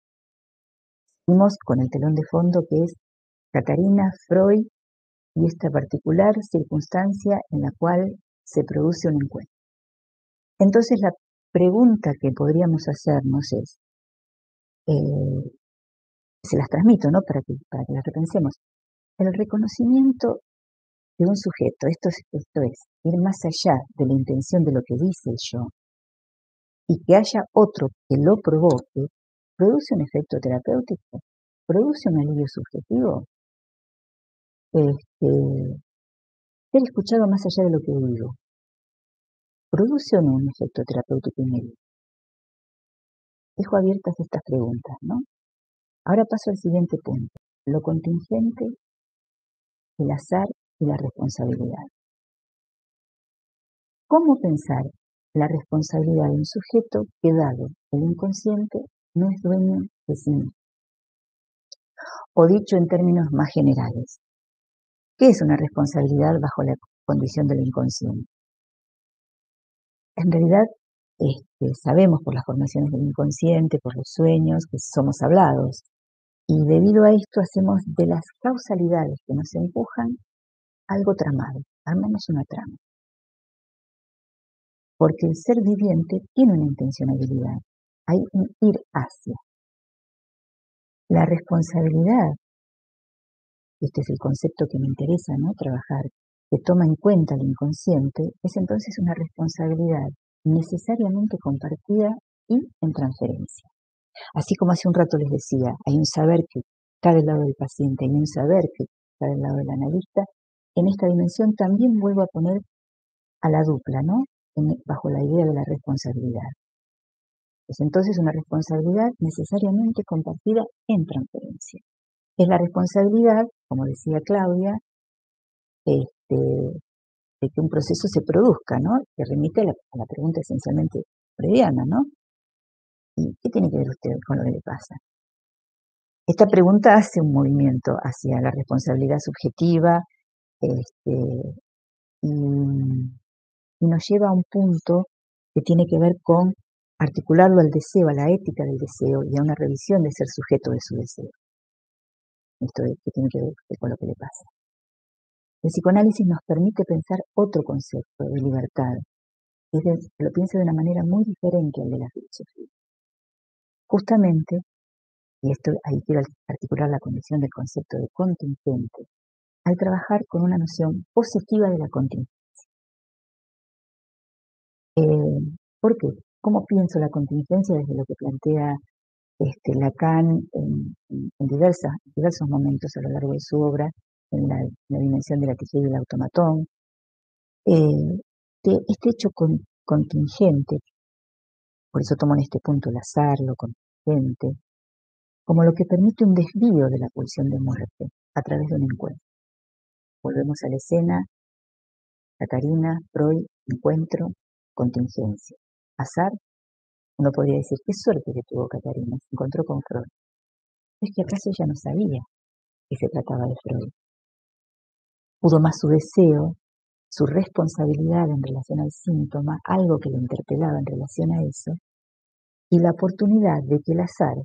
Seguimos con el telón de fondo que es Catarina, Freud y esta particular circunstancia en la cual se produce un encuentro. Entonces la pregunta que podríamos hacernos es, se las transmito, ¿no? Para que las repensemos. El reconocimiento de un sujeto, esto es, ir más allá de la intención de lo que dice el yo, y que haya otro que lo provoque, ¿produce un efecto terapéutico? ¿Produce un alivio subjetivo? Ser escuchado más allá de lo que digo, ¿produce o no un efecto terapéutico inmediato? Dejo abiertas estas preguntas, ¿no? Ahora paso al siguiente punto, lo contingente, el azar y la responsabilidad. ¿Cómo pensar la responsabilidad de un sujeto que, dado el inconsciente, no es dueño de sí mismo? O dicho en términos más generales, ¿qué es una responsabilidad bajo la condición del inconsciente? En realidad, sabemos por las formaciones del inconsciente, por los sueños, que somos hablados. Y debido a esto hacemos de las causalidades que nos empujan algo tramado, armamos una trama. Porque el ser viviente tiene una intencionalidad, hay un ir hacia. La responsabilidad, este es el concepto que me interesa, ¿no? Trabajar, que toma en cuenta el inconsciente, es entonces una responsabilidad necesariamente compartida y en transferencia. Así como hace un rato les decía, hay un saber que está del lado del paciente, hay un saber que está del lado del analista, en esta dimensión también vuelvo a poner a la dupla, ¿no? Bajo la idea de la responsabilidad. Es entonces una responsabilidad necesariamente compartida en transferencia. Es la responsabilidad como decía Claudia, este, de que un proceso se produzca, ¿no? Que remite a la pregunta esencialmente freudiana, ¿no? ¿Y qué tiene que ver usted con lo que le pasa? Esta pregunta hace un movimiento hacia la responsabilidad subjetiva, este, y nos lleva a un punto que tiene que ver con articularlo al deseo, a la ética del deseo y a una revisión de ser sujeto de su deseo. Esto es, que tiene que ver con lo que le pasa. El psicoanálisis nos permite pensar otro concepto de libertad, que lo piensa de una manera muy diferente al de la filosofía. Justamente, y esto ahí quiero articular la condición del concepto de contingente, al trabajar con una noción positiva de la contingencia. ¿Por qué? ¿Cómo pienso la contingencia desde lo que plantea Lacan en diversos momentos a lo largo de su obra, en la dimensión de la tijería y el automatón? Este hecho contingente, por eso tomo en este punto el azar, lo contingente, como lo que permite un desvío de la pulsión de muerte a través de un encuentro. Volvemos a la escena: Catarina, Freud, encuentro, contingencia. Azar, uno podría decir, qué suerte que tuvo Catarina, se encontró con Freud. Es que acaso ella no sabía que se trataba de Freud. Pudo más su deseo, su responsabilidad en relación al síntoma, algo que lo interpelaba en relación a eso, y la oportunidad de que el azar,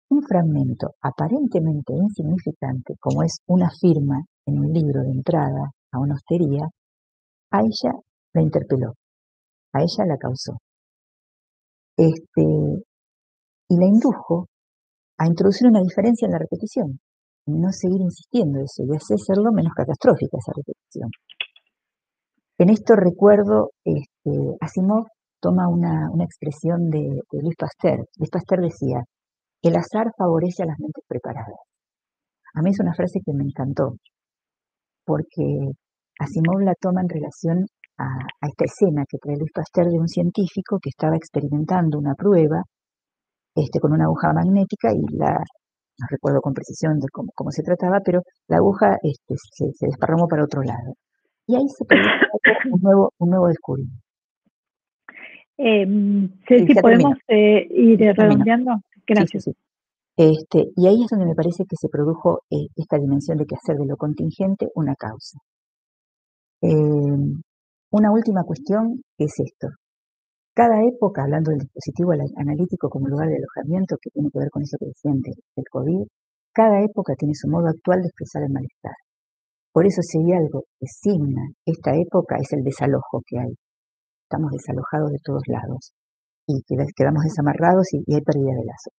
un fragmento aparentemente insignificante, como es una firma en un libro de entrada a una hostería, a ella la interpeló, a ella la causó. Y la indujo a introducir una diferencia en la repetición, y no seguir insistiendo eso, y hacerlo menos catastrófica esa repetición. En esto recuerdo, Asimov toma una expresión de Louis Pasteur. Louis Pasteur decía, el azar favorece a las mentes preparadas. A mí es una frase que me encantó, porque Asimov la toma en relación a esta escena que trae Louis Pasteur de un científico que estaba experimentando una prueba con una aguja magnética y no recuerdo con precisión de cómo se trataba, pero la aguja se desparramó para otro lado. Y ahí se produjo un nuevo descubrimiento. Ceci, ¿podemos ir redondeando? Gracias. Sí. Y ahí es donde me parece que se produjo esta dimensión de que hacer de lo contingente una causa. Una última cuestión es esto. Cada época, hablando del dispositivo analítico como lugar de alojamiento, que tiene que ver con eso que decían del COVID, cada época tiene su modo actual de expresar el malestar. Por eso, si hay algo que signa esta época, es el desalojo que hay. Estamos desalojados de todos lados y quedamos desamarrados y hay pérdida de lazo.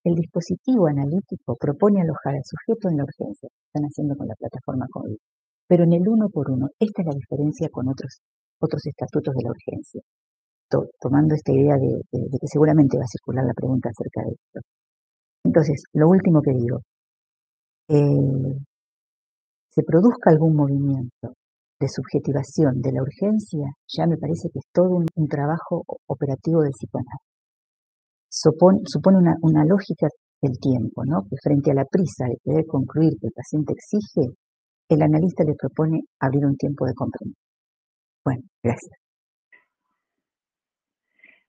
El dispositivo analítico propone alojar al sujeto en la urgencia, que están haciendo con la plataforma COVID, pero en el uno por uno. Esta es la diferencia con otros estatutos de la urgencia. Tomando esta idea de que seguramente va a circular la pregunta acerca de esto. Entonces, lo último que digo, se produzca algún movimiento de subjetivación de la urgencia, ya me parece que es todo un trabajo operativo del psicoanálisis. Supone una lógica del tiempo, ¿no? Que frente a la prisa de querer concluir que el paciente exige, el analista le propone abrir un tiempo de comprender. Bueno, gracias.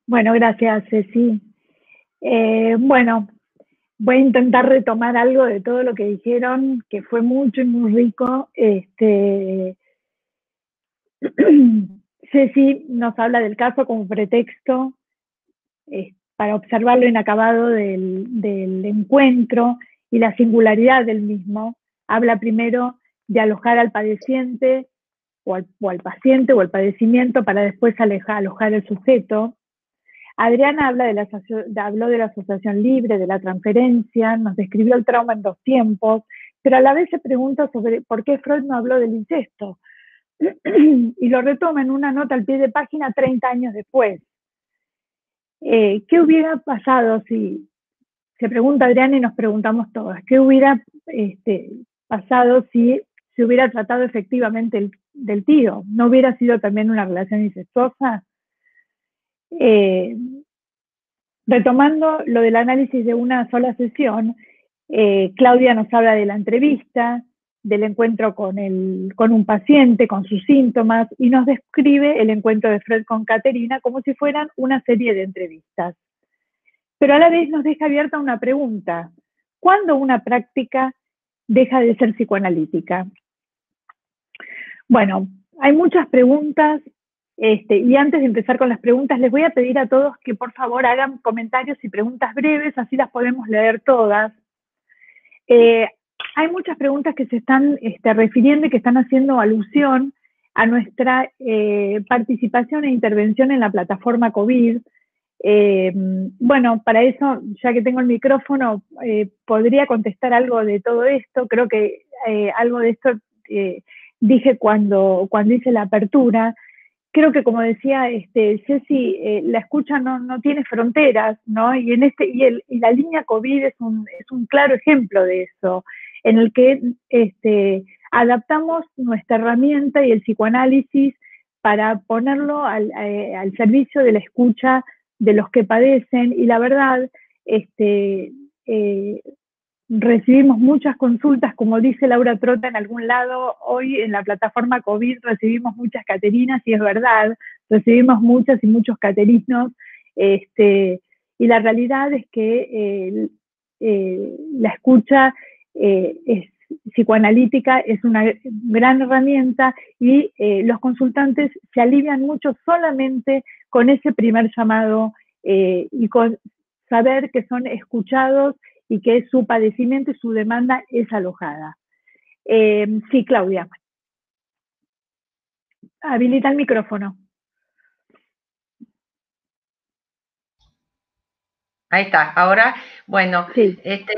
Bueno, gracias, Ceci. Bueno, voy a intentar retomar algo de todo lo que dijeron, que fue mucho y muy rico. Ceci nos habla del caso como pretexto para observar lo inacabado del encuentro y la singularidad del mismo. Habla primero de alojar al padeciente o al paciente o al padecimiento para después alojar el sujeto. Adriana habló de la asociación libre, de la transferencia, nos describió el trauma en 2 tiempos, pero a la vez se pregunta sobre por qué Freud no habló del incesto. Y lo retoma en una nota al pie de página 30 años después. ¿Qué hubiera pasado si, se pregunta Adriana y nos preguntamos todas, qué hubiera pasado si se hubiera tratado efectivamente del tío? ¿No hubiera sido también una relación incestuosa? Retomando lo del análisis de una sola sesión, Claudia nos habla de la entrevista, del encuentro con un paciente, con sus síntomas, y nos describe el encuentro de Freud con Caterina como si fueran una serie de entrevistas. Pero a la vez nos deja abierta una pregunta: ¿cuándo una práctica deja de ser psicoanalítica? Bueno, hay muchas preguntas, y antes de empezar con las preguntas, les voy a pedir a todos que por favor hagan comentarios y preguntas breves, así las podemos leer todas. Hay muchas preguntas que se están refiriendo y que están haciendo alusión a nuestra participación e intervención en la plataforma COVID. Bueno, para eso, ya que tengo el micrófono, podría contestar algo de todo esto. Creo que algo de esto dije cuando hice la apertura. Creo que, como decía Ceci, la escucha no tiene fronteras, ¿no? Y la línea COVID es un claro ejemplo de eso, en el que adaptamos nuestra herramienta y el psicoanálisis para ponerlo al servicio de la escucha de los que padecen. Y la verdad, recibimos muchas consultas, como dice Laura Trota en algún lado, hoy en la plataforma COVID recibimos muchas Caterinas, y es verdad, recibimos muchas y muchos Caterinos, y la realidad es que la escucha psicoanalítica es una gran herramienta, y los consultantes se alivian mucho solamente con ese primer llamado y con saber que son escuchados y que su padecimiento y su demanda es alojada. Sí, Claudia. Habilita el micrófono. Ahí está. Ahora, bueno, sí.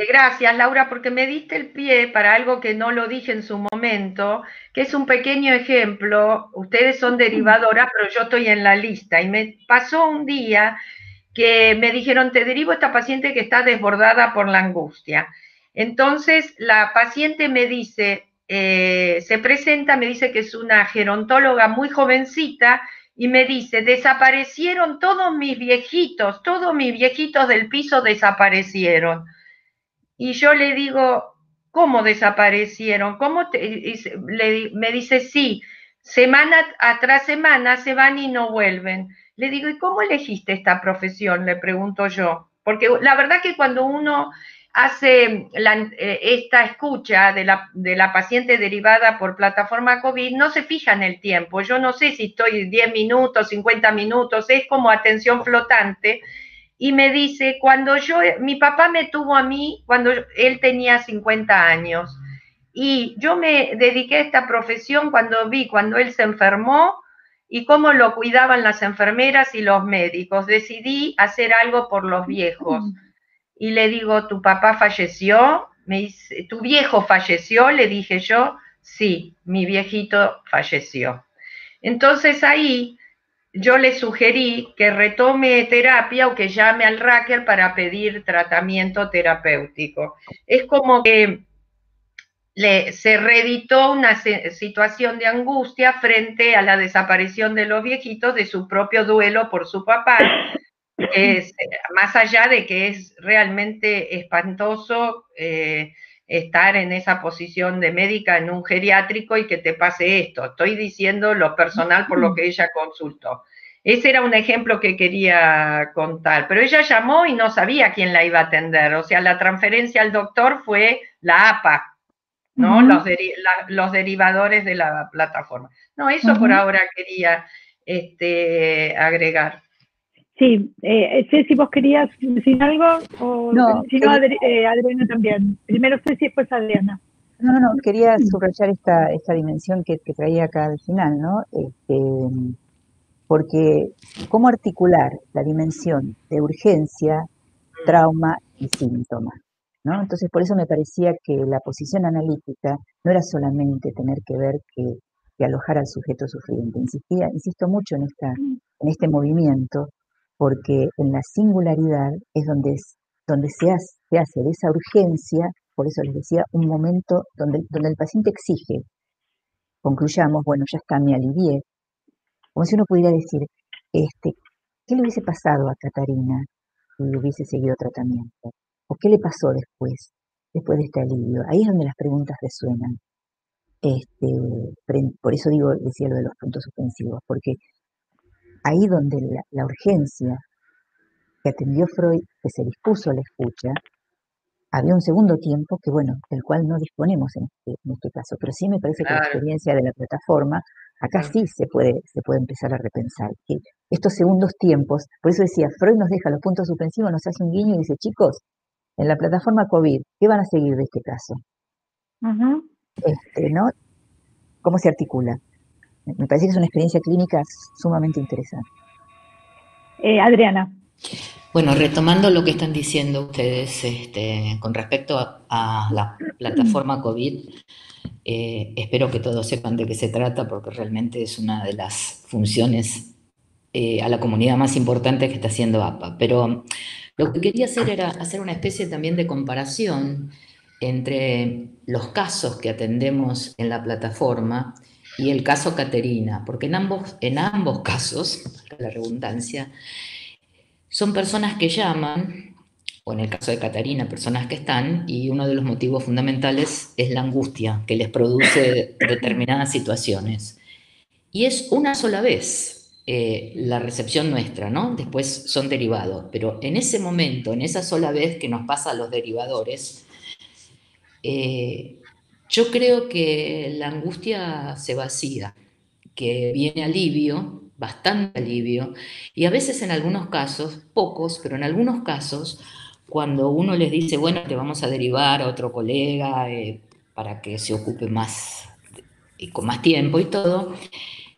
Gracias, Laura, porque me diste el pie para algo que no lo dije en su momento, que es un pequeño ejemplo. Ustedes son derivadoras, pero yo estoy en la lista. Y me pasó un día que me dijeron: te derivo a esta paciente que está desbordada por la angustia. Entonces, la paciente me dice, se presenta, me dice que es una gerontóloga muy jovencita, y me dice: desaparecieron todos mis viejitos del piso desaparecieron. Y yo le digo: ¿cómo desaparecieron? Me dice: sí, semana tras semana se van y no vuelven. Le digo: ¿y cómo elegiste esta profesión?, le pregunto yo. Porque la verdad que cuando uno hace esta escucha de la paciente derivada por plataforma COVID, no se fija en el tiempo. Yo no sé si estoy 10 minutos, 50 minutos, es como atención flotante. Y me dice: mi papá me tuvo a mí cuando él tenía 50 años. Y yo me dediqué a esta profesión cuando él se enfermó y cómo lo cuidaban las enfermeras y los médicos. Decidí hacer algo por los viejos. Y le digo: ¿tu papá falleció? Me dice: ¿tu viejo falleció? Le dije yo: sí, mi viejito falleció. Entonces ahí yo le sugerí que retome terapia o que llame al Racker para pedir tratamiento terapéutico. Es como que se reeditó una situación de angustia frente a la desaparición de los viejitos, de su propio duelo por su papá, más allá de que es realmente espantoso estar en esa posición de médica en un geriátrico y que te pase esto. Estoy diciendo lo personal por lo que ella consultó. Ese era un ejemplo que quería contar, pero ella llamó y no sabía quién la iba a atender. O sea, la transferencia al doctor fue la APA, ¿no? Los derivadores de la plataforma. No, eso por ahora quería agregar. Sí, Ceci, ¿vos querías decir algo? O, no, si no, Adriana también. Primero Ceci, después Adriana. No, quería subrayar esta dimensión que traía acá al final, ¿no? Porque cómo articular la dimensión de urgencia, trauma y síntoma, ¿no? Entonces, por eso me parecía que la posición analítica no era solamente tener que ver que alojar al sujeto sufriente. Insisto mucho en este movimiento, porque en la singularidad es donde se hace de esa urgencia, por eso les decía, un momento donde el paciente exige, concluyamos, bueno, ya está, me alivié, como si uno pudiera decir, ¿qué le hubiese pasado a Catarina si hubiese seguido tratamiento? ¿O qué le pasó después de este alivio? Ahí es donde las preguntas resuenan. Por eso decía lo de los puntos suspensivos, porque ahí donde la urgencia que atendió Freud, que se dispuso a la escucha, había un segundo tiempo que, bueno, del cual no disponemos en este caso, pero sí me parece que la Claro. experiencia de la plataforma, acá sí se puede empezar a repensar, que estos segundos tiempos, por eso decía, Freud nos deja los puntos suspensivos, nos hace un guiño y dice, chicos, en la plataforma COVID, ¿qué van a seguir de este caso? Ujú. ¿No? ¿Cómo se articula? Me parece que es una experiencia clínica sumamente interesante. Adriana. Bueno, retomando lo que están diciendo ustedes con respecto a la plataforma COVID, espero que todos sepan de qué se trata porque realmente es una de las funciones a la comunidad más importante que está haciendo APA. Pero lo que quería hacer era hacer una especie también de comparación entre los casos que atendemos en la plataforma y el caso Caterina, porque en ambos casos, la redundancia, son personas que llaman, o en el caso de Catarina, personas que están, y uno de los motivos fundamentales es la angustia que les produce determinadas situaciones. Y es una sola vez la recepción nuestra, ¿no? Después son derivados, pero en ese momento, en esa sola vez que nos pasa a los derivadores, yo creo que la angustia se vacía, que viene alivio, bastante alivio, y a veces en algunos casos, pocos, pero en algunos casos, cuando uno les dice, bueno, te vamos a derivar a otro colega para que se ocupe más y con más tiempo y todo,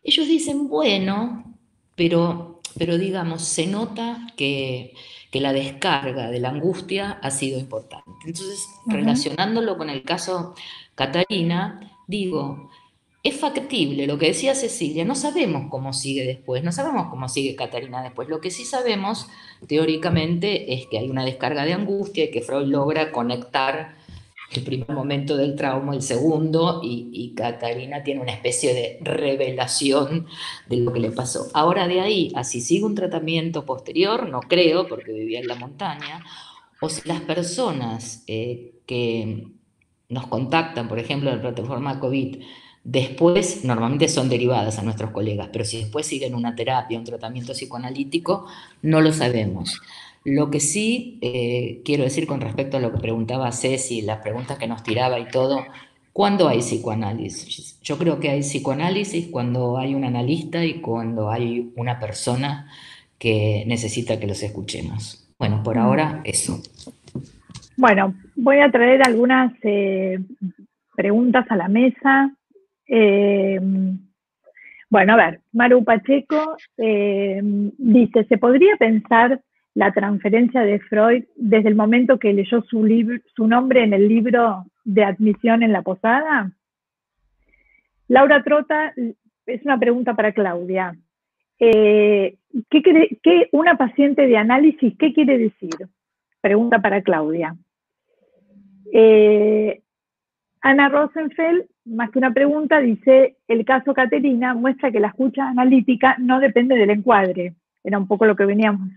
ellos dicen, bueno, pero digamos, se nota que la descarga de la angustia ha sido importante. Entonces, relacionándolo con el caso Catarina, digo, es factible, lo que decía Cecilia, no sabemos cómo sigue después, no sabemos cómo sigue Catarina después. Lo que sí sabemos, teóricamente, es que hay una descarga de angustia y que Freud logra conectar el primer momento del trauma, el segundo, y Catarina tiene una especie de revelación de lo que le pasó. Ahora de ahí, así sigue un tratamiento posterior, no creo, porque vivía en la montaña, o si las personas que nos contactan, por ejemplo, en la plataforma COVID, después normalmente son derivadas a nuestros colegas, pero si después siguen una terapia, un tratamiento psicoanalítico, no lo sabemos. Lo que sí quiero decir con respecto a lo que preguntaba Ceci, las preguntas que nos tiraba y todo, ¿cuándo hay psicoanálisis? Yo creo que hay psicoanálisis cuando hay un analista y cuando hay una persona que necesita que los escuchemos. Bueno, por ahora eso. Bueno, voy a traer algunas preguntas a la mesa. Bueno, a ver, Maru Pacheco dice, ¿se podría pensar la transferencia de Freud desde el momento que leyó su nombre en el libro de admisión en la posada? Laura Trota, es una pregunta para Claudia. Una paciente de análisis, ¿qué quiere decir? Pregunta para Claudia. Ana Rosenfeld, más que una pregunta, dice, el caso Caterina muestra que la escucha analítica no depende del encuadre. Era un poco lo que veníamos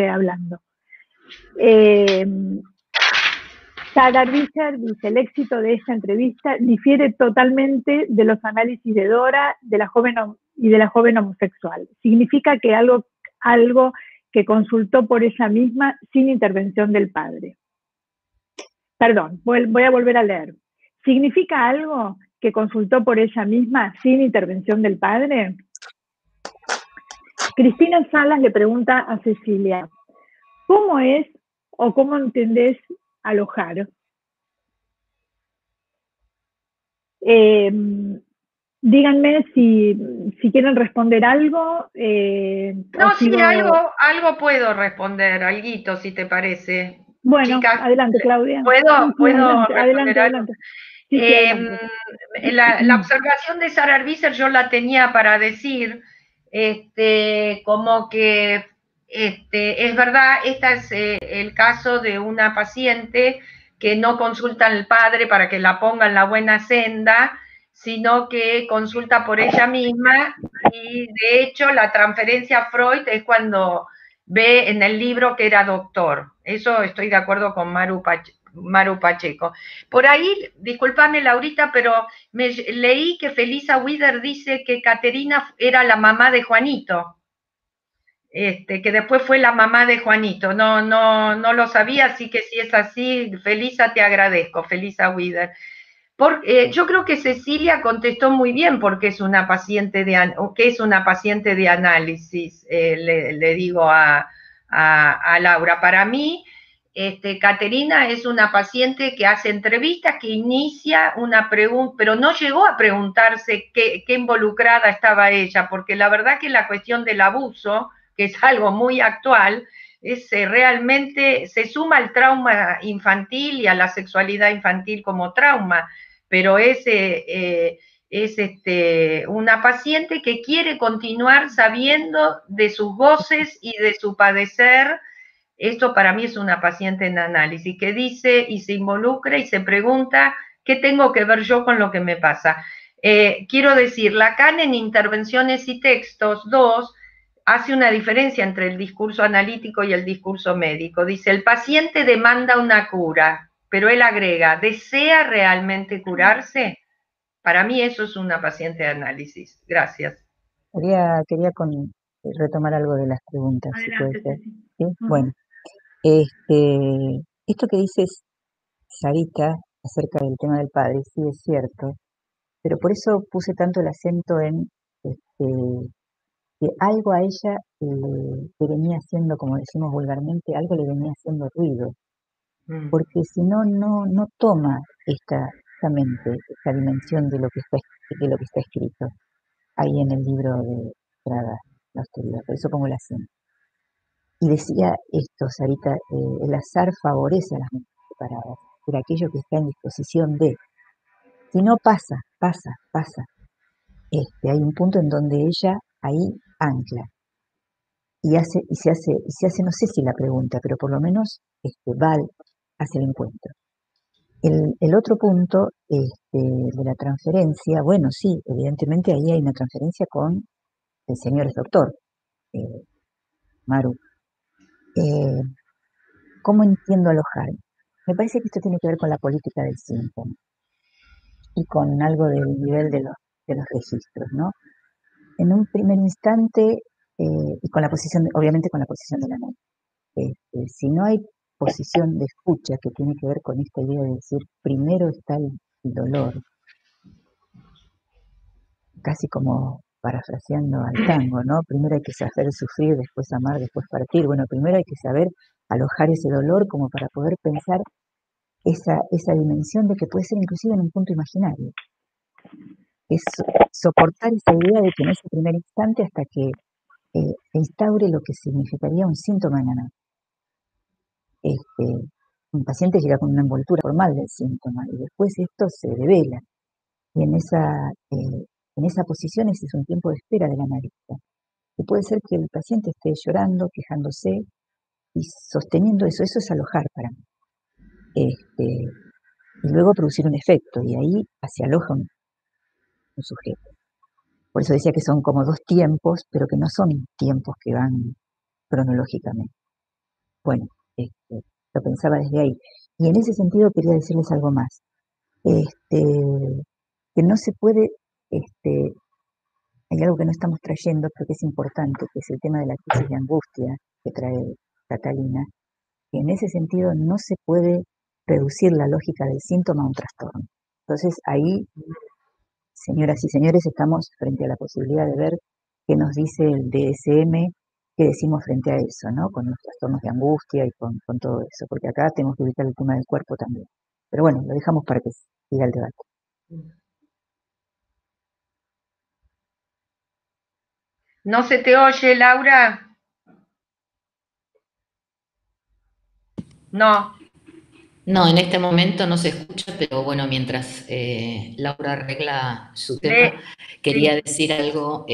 hablando. Sarah Vischer dice, el éxito de esta entrevista difiere totalmente de los análisis de Dora y de la joven homosexual. Significa que algo que consultó por ella misma sin intervención del padre. Perdón, voy a volver a leer. ¿Significa algo que consultó por ella misma sin intervención del padre? Cristina Salas le pregunta a Cecilia, ¿cómo es o cómo entendés alojar? Díganme si quieren responder algo. No, sí, algo puedo responder, alguito, si te parece. Bueno, Chicas, adelante, Claudia. ¿Puedo responder algo? Adelante. Sí, adelante. La observación de Sarah Visser yo la tenía para decir, como que es verdad, este es el caso de una paciente que no consulta al padre para que la ponga en la buena senda, sino que consulta por ella misma, y de hecho la transferencia a Freud es cuando ve en el libro que era doctor. Eso estoy de acuerdo con Maru Maru Pacheco. Por ahí, discúlpame Laurita, pero leí que Felisa Wither dice que Caterina era la mamá de Juanito. Que después fue la mamá de Juanito. No lo sabía, así que si es así, Felisa, te agradezco, Felisa Wither. Yo creo que Cecilia contestó muy bien porque es una paciente de análisis, le digo a Laura. Para mí, Caterina es una paciente que hace entrevistas, que inicia una pregunta, pero no llegó a preguntarse qué involucrada estaba ella, porque la verdad que la cuestión del abuso, que es algo muy actual, realmente se suma al trauma infantil y a la sexualidad infantil como trauma, pero es una paciente que quiere continuar sabiendo de sus goces y de su padecer. Esto para mí es una paciente en análisis, que dice y se involucra y se pregunta, ¿qué tengo que ver yo con lo que me pasa? Quiero decir, Lacan en Intervenciones y Textos 2 hace una diferencia entre el discurso analítico y el discurso médico. Dice, el paciente demanda una cura, pero él agrega, ¿desea realmente curarse? Para mí eso es una paciente de análisis. Gracias. Quería retomar algo de las preguntas, Adelante, si puede ser. Ceci. ¿Sí? Bueno, esto que dices, Sarita, acerca del tema del padre, sí es cierto, pero por eso puse tanto el acento en que algo a ella le venía haciendo, como decimos vulgarmente, algo le venía haciendo ruido, porque si no, no toma esta mente, esta dimensión de lo que está escrito ahí en el libro de Prada, La Austeridad. Por eso pongo el acento. Y decía esto, Sarita, el azar favorece a las mentes separadas, pero aquello que está en disposición de. Si no pasa. Hay un punto en donde ella ahí ancla y se hace, no sé si la pregunta, pero por lo menos va hacia el encuentro. El otro punto de la transferencia, bueno, sí, evidentemente ahí hay una transferencia con el señor doctor, Maru. ¿Cómo entiendo alojar? Me parece que esto tiene que ver con la política del síntoma y con algo del nivel de los registros, ¿no? En un primer instante, y con la posición, obviamente con la posición de la mente. Si no hay posición de escucha que tiene que ver con esta idea de decir, primero está el dolor, casi como parafraseando al tango, ¿no? Primero hay que saber sufrir, después amar, después partir. Bueno, primero hay que saber alojar ese dolor como para poder pensar esa dimensión de que puede ser inclusive en un punto imaginario. Es soportar esa idea de que en ese primer instante hasta que instaure lo que significaría un síntoma en la mente. Un paciente llega con una envoltura formal del síntoma y después esto se devela. Y en esa posición ese es un tiempo de espera del analista. Y puede ser que el paciente esté llorando, quejándose y sosteniendo eso. Eso es alojar para mí. Y luego producir un efecto, y ahí se aloja un sujeto. Por eso decía que son como dos tiempos, pero que no son tiempos que van cronológicamente. Bueno, lo pensaba desde ahí. Y en ese sentido quería decirles algo más. Que no se puede, hay algo que no estamos trayendo, pero que es importante, que es el tema de la crisis de angustia que trae Catalina, que en ese sentido no se puede reducir la lógica del síntoma a un trastorno. Entonces ahí, señoras y señores, estamos frente a la posibilidad de ver qué nos dice el DSM, qué decimos frente a eso, ¿no? Con los trastornos de angustia y con todo eso, porque acá tenemos que ubicar el tema del cuerpo también. Pero bueno, lo dejamos para que siga el debate. ¿No se te oye, Laura? No. No, en este momento no se escucha, pero bueno, mientras Laura arregla su tema, quería decir algo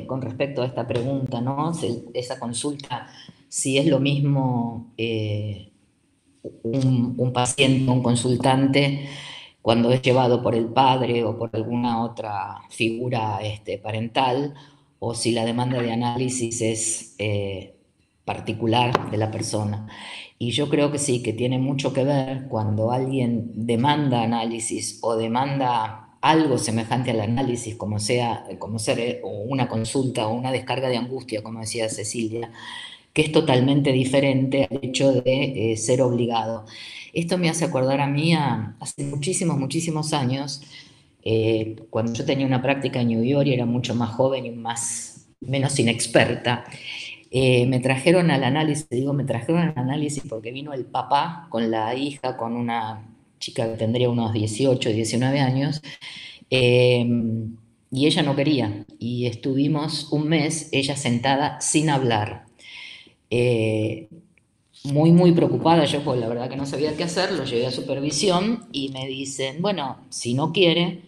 con respecto a esta pregunta, ¿no? Esa consulta, si es lo mismo un paciente, un consultante, cuando es llevado por el padre o por alguna otra figura parental, o si la demanda de análisis es particular de la persona. Y yo creo que sí, que tiene mucho que ver cuando alguien demanda análisis o demanda algo semejante al análisis, como sea, como ser o una consulta o una descarga de angustia, como decía Cecilia, que es totalmente diferente al hecho de ser obligado. Esto me hace acordar a mí hace muchísimos, muchísimos años, cuando yo tenía una práctica en New York y era mucho más joven y menos inexperta. Me trajeron al análisis, digo, me trajeron al análisis porque vino el papá con la hija, con una chica que tendría unos 18, 19 años, eh, y ella no quería. Y estuvimos un mes, ella sentada sin hablar. Eh, Muy, muy preocupada yo, pues la verdad que no sabía qué hacer, lo llevé a supervisión y me dicen, bueno, si no quiere,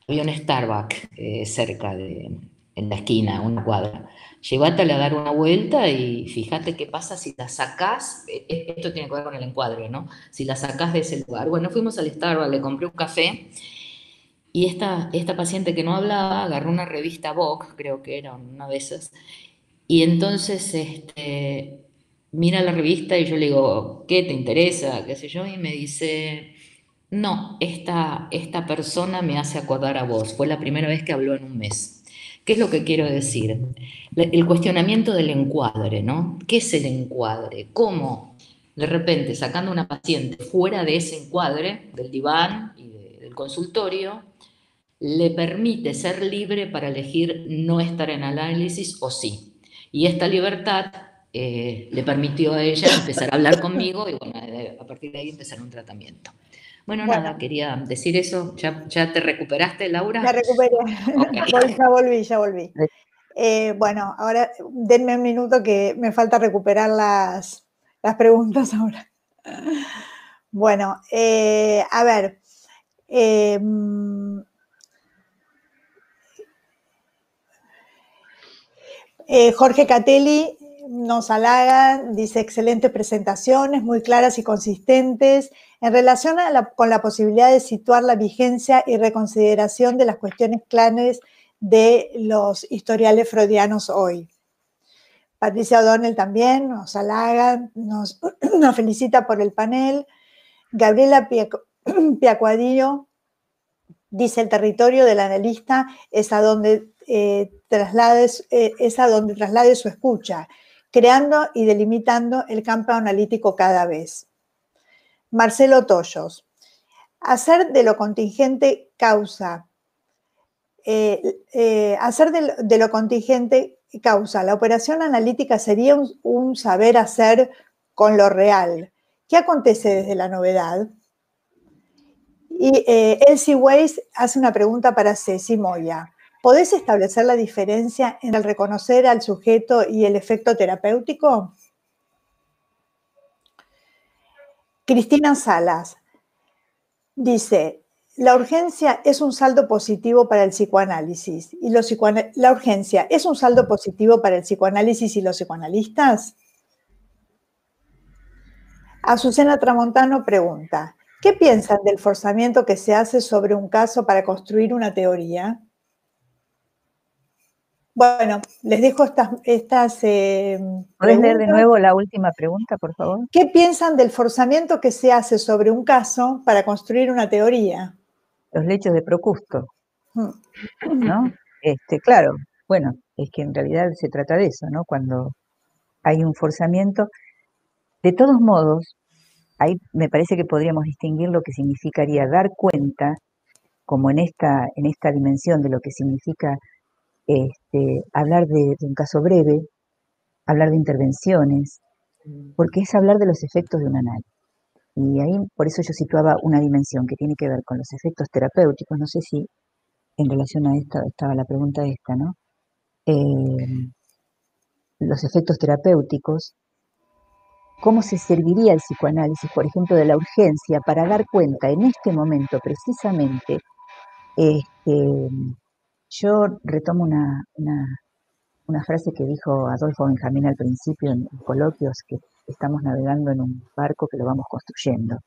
había un Starbucks cerca en la esquina, una cuadra. Llévatela a dar una vuelta y fíjate qué pasa si la sacás, esto tiene que ver con el encuadre, ¿no? Si la sacás de ese lugar. Bueno, fuimos al Starbucks, le compré un café y esta paciente que no hablaba agarró una revista Vogue, creo que era una de esas, y entonces mira la revista y yo le digo, ¿qué te interesa? ¿Qué sé yo? Y me dice, no, esta persona me hace acordar a vos. Fue la primera vez que habló en un mes. ¿Qué es lo que quiero decir? El cuestionamiento del encuadre, ¿no? ¿Qué es el encuadre? ¿Cómo de repente sacando a una paciente fuera de ese encuadre, del diván y del consultorio, le permite ser libre para elegir no estar en análisis o sí? Y esta libertad le permitió a ella empezar a hablar conmigo y bueno, a partir de ahí empezar un tratamiento. Bueno, nada, Bueno, quería decir eso. ¿Ya te recuperaste, me Laura? recuperé. Ok. Ya volví. Bueno, ahora denme un minuto que me falta recuperar las preguntas ahora. Bueno, a ver. Jorge Catelli nos halaga, dice excelentes presentaciones, muy claras y consistentes, en relación con la posibilidad de situar la vigencia y reconsideración de las cuestiones claves de los historiales freudianos hoy. Patricia O'Donnell también nos halaga, nos felicita por el panel. Gabriela Piacuadillo dice: el territorio del analista es a donde traslade su escucha, creando y delimitando el campo analítico cada vez. Marcelo Toyos: hacer de lo contingente causa. Hacer de lo contingente causa. La operación analítica sería un saber hacer con lo real. ¿Qué acontece desde la novedad? Y Elsie Weiss hace una pregunta para Ceci Moya. ¿Podés establecer la diferencia entre el reconocer al sujeto y el efecto terapéutico? Cristina Salas dice: la urgencia es un saldo positivo para el psicoanálisis. ¿Y la urgencia es un saldo positivo para el psicoanálisis y los psicoanalistas? Azucena Tramontano pregunta: ¿qué piensan del forzamiento que se hace sobre un caso para construir una teoría? Bueno, les dejo estas ¿Podés leer de nuevo la última pregunta, por favor? ¿Qué piensan del forzamiento que se hace sobre un caso para construir una teoría? Los lechos de Procusto, ¿no? Claro, bueno, es que en realidad se trata de eso, ¿no? Cuando hay un forzamiento. De todos modos, ahí me parece que podríamos distinguir lo que significaría dar cuenta, como en esta dimensión de lo que significa hablar de un caso breve, hablar de intervenciones, porque es hablar de los efectos de un análisis. Y ahí, por eso yo situaba una dimensión que tiene que ver con los efectos terapéuticos. No sé si en relación a esta estaba la pregunta esta, ¿no? Los efectos terapéuticos, ¿cómo se serviría el psicoanálisis, por ejemplo, de la urgencia para dar cuenta en este momento precisamente? Yo retomo una frase que dijo Adolfo Benjamín al principio en coloquios, que estamos navegando en un barco que lo vamos construyendo.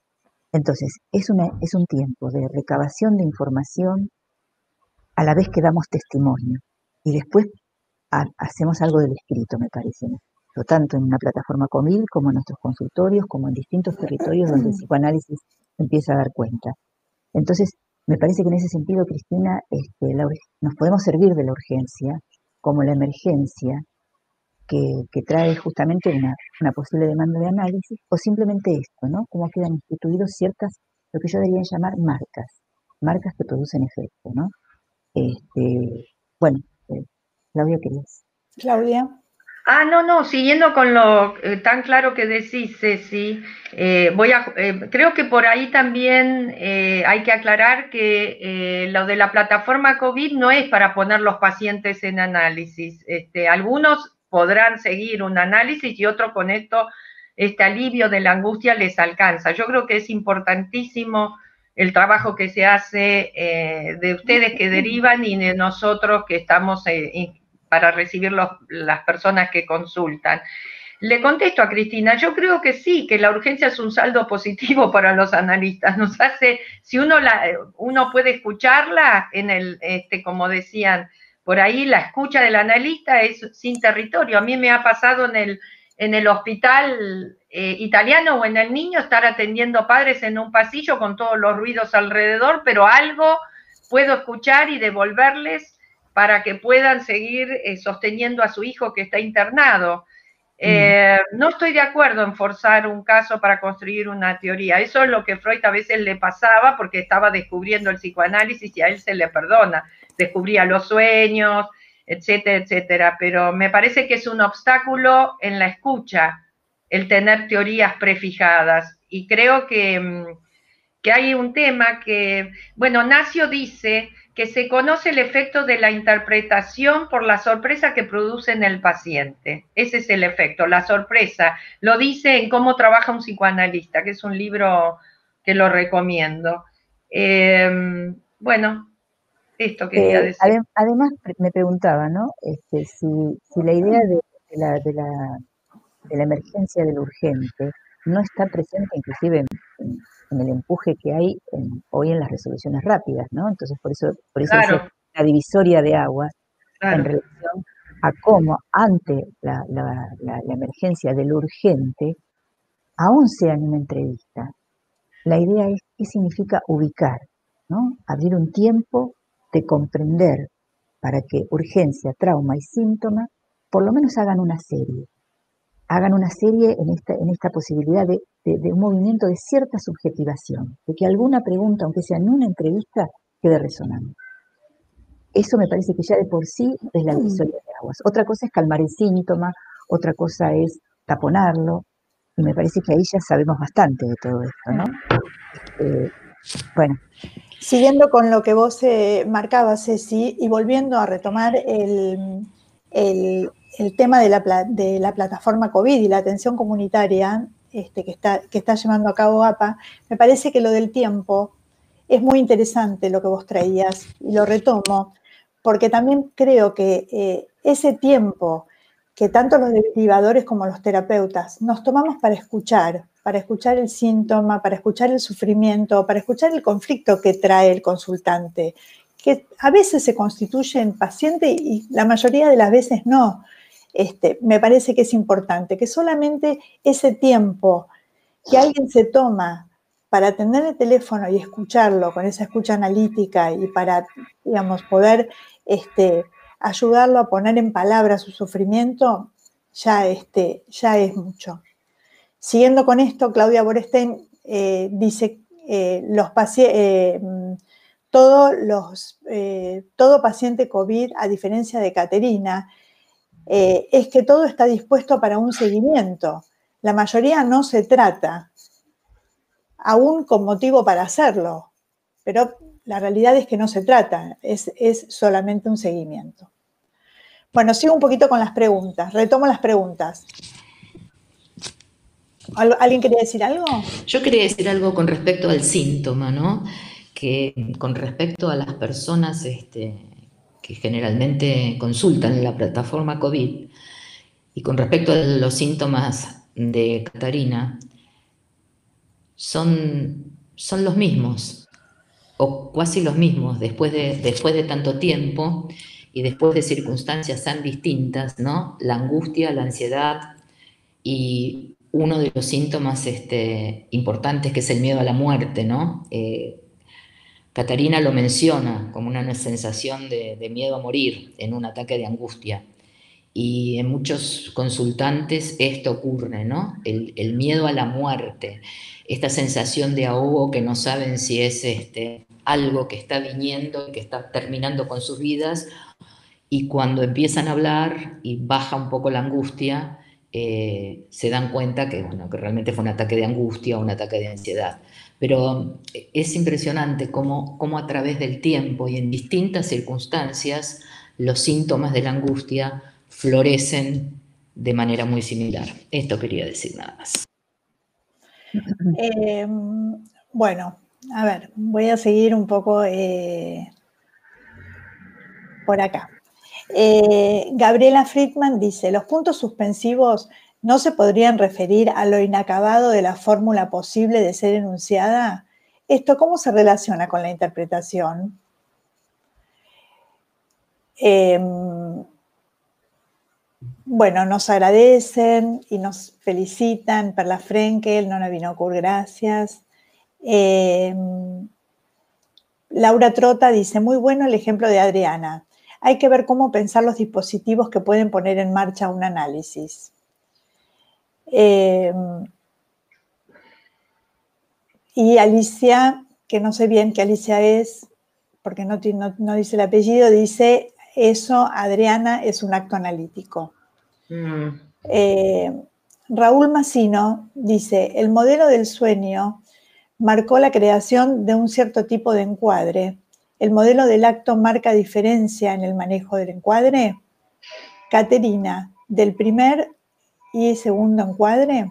Entonces, es un tiempo de recabación de información a la vez que damos testimonio. Y después hacemos algo del escrito, me parece, ¿no? esto, tanto en una plataforma COVID como en nuestros consultorios, como en distintos territorios donde el psicoanálisis empieza a dar cuenta. Entonces, me parece que en ese sentido, Cristina, nos podemos servir de la urgencia como la emergencia que trae justamente una posible demanda de análisis, o simplemente esto, ¿no? Cómo quedan instituidos ciertas, lo que yo debería llamar marcas que producen efecto, ¿no? Bueno, Claudia, ¿querías? Claudia. No, siguiendo con lo tan claro que decís, Ceci, creo que por ahí también hay que aclarar que lo de la plataforma COVID no es para poner los pacientes en análisis. Algunos podrán seguir un análisis y otros con esto, este alivio de la angustia les alcanza. Yo creo que es importantísimo el trabajo que se hace de ustedes que derivan y de nosotros que estamos para recibir las personas que consultan. Le contesto a Cristina, yo creo que sí, que la urgencia es un saldo positivo para los analistas. Nos hace, si uno puede escucharla, como decían, por ahí la escucha del analista es sin territorio. A mí me ha pasado en el hospital italiano o en el Niño estar atendiendo padres en un pasillo con todos los ruidos alrededor, pero algo puedo escuchar y devolverles para que puedan seguir sosteniendo a su hijo que está internado. No estoy de acuerdo en forzar un caso para construir una teoría. Eso es lo que Freud a veces le pasaba porque estaba descubriendo el psicoanálisis y a él se le perdona. Descubría los sueños, etcétera, etcétera. Pero me parece que es un obstáculo en la escucha el tener teorías prefijadas. Y creo que hay un tema que, bueno, Nacio dice que se conoce el efecto de la interpretación por la sorpresa que produce en el paciente. Ese es el efecto, la sorpresa. Lo dice en Cómo trabaja un psicoanalista, que es un libro que lo recomiendo. Bueno, esto quería decir. Además, me preguntaba, ¿no? Si la idea de la emergencia del urgente no está presente inclusive en el empuje que hay hoy en las resoluciones rápidas, ¿no? Entonces, por eso Claro. la divisoria de aguas Claro. en relación a cómo ante la emergencia del urgente, aún sea en una entrevista, la idea es qué significa ubicar, ¿no? Abrir un tiempo de comprender para que urgencia, trauma y síntoma por lo menos hagan una serie en esta posibilidad de un movimiento de cierta subjetivación, de que alguna pregunta, aunque sea en una entrevista, quede resonando. Eso me parece que ya de por sí es la divisoria de aguas. Otra cosa es calmar el síntoma, otra cosa es taponarlo, y me parece que ahí ya sabemos bastante de todo esto, ¿no? Bueno. Siguiendo con lo que vos marcabas, Ceci, y volviendo a retomar el tema de la plataforma COVID y la atención comunitaria que está llevando a cabo APA, me parece que lo del tiempo es muy interesante lo que vos traías, y lo retomo, porque también creo que ese tiempo que tanto los derivadores como los terapeutas nos tomamos para escuchar el síntoma, para escuchar el sufrimiento, para escuchar el conflicto que trae el consultante, que a veces se constituye en paciente y la mayoría de las veces no. Me parece que es importante que solamente ese tiempo que alguien se toma para atender el teléfono y escucharlo con esa escucha analítica y para, digamos, poder ayudarlo a poner en palabras su sufrimiento, ya es mucho. Siguiendo con esto, Claudia Borestein dice todo paciente COVID, a diferencia de Caterina, es que todo está dispuesto para un seguimiento. La mayoría no se trata, aún con motivo para hacerlo, pero la realidad es que no se trata, es solamente un seguimiento. Bueno, sigo un poquito con las preguntas, retomo las preguntas. ¿Alguien quería decir algo? Yo quería decir algo con respecto al síntoma, ¿no? Que con respecto a las personas que generalmente consultan en la plataforma COVID y con respecto a los síntomas de Catarina, son los mismos o casi los mismos después de tanto tiempo y después de circunstancias tan distintas, ¿no? La angustia, la ansiedad, y uno de los síntomas importantes, que es el miedo a la muerte, ¿no? Catarina lo menciona como una sensación de miedo a morir en un ataque de angustia. Y en muchos consultantes esto ocurre, ¿no? El miedo a la muerte, esta sensación de ahogo que no saben si es algo que está viniendo y que está terminando con sus vidas, y cuando empiezan a hablar y baja un poco la angustia, se dan cuenta que, bueno, que realmente fue un ataque de angustia o un ataque de ansiedad. Pero es impresionante cómo a través del tiempo y en distintas circunstancias los síntomas de la angustia florecen de manera muy similar. Esto quería decir nada más. Bueno, a ver, voy a seguir un poco por acá. Gabriela Friedman dice, los puntos suspensivos no se podrían referir a lo inacabado de la fórmula posible de ser enunciada. ¿Esto cómo se relaciona con la interpretación? Bueno, nos agradecen y nos felicitan. Perla Frenkel, Nona Binocur, gracias. Laura Trota dice, muy bueno el ejemplo de Adriana. Hay que ver cómo pensar los dispositivos que pueden poner en marcha un análisis. Y Alicia, que no sé bien qué Alicia es, porque no dice el apellido, dice, eso, Adriana, es un acto analítico. Raúl Massino dice, el modelo del sueño marcó la creación de un cierto tipo de encuadre. ¿El modelo del acto marca diferencia en el manejo del encuadre? Caterina, ¿del primer y segundo encuadre?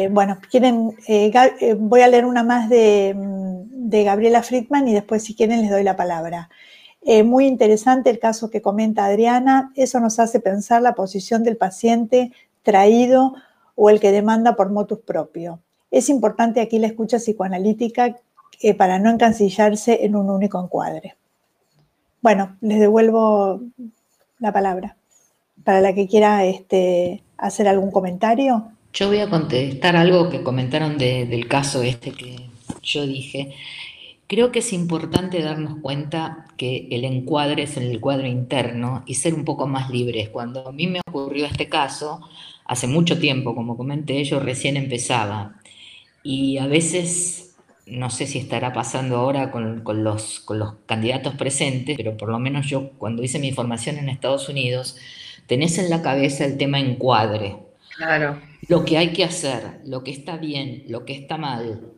Bueno, quieren, voy a leer una más de Gabriela Friedman y después, si quieren, les doy la palabra. Muy interesante el caso que comenta Adriana. Eso nos hace pensar la posición del paciente traído o el que demanda por motus propio. Es importante aquí la escucha psicoanalítica para no encasillarse en un único encuadre. Bueno, les devuelvo la palabra para la que quiera hacer algún comentario. Yo voy a contestar algo que comentaron del caso que yo dije. Creo que es importante darnos cuenta que el encuadre es en el cuadro interno y ser un poco más libres. Cuando a mí me ocurrió este caso, hace mucho tiempo, como comenté, yo recién empezaba. Y a veces, no sé si estará pasando ahora con los candidatos presentes, pero por lo menos yo cuando hice mi formación en Estados Unidos, tenés en la cabeza el tema encuadre. Claro. Lo que hay que hacer, lo que está bien, lo que está mal.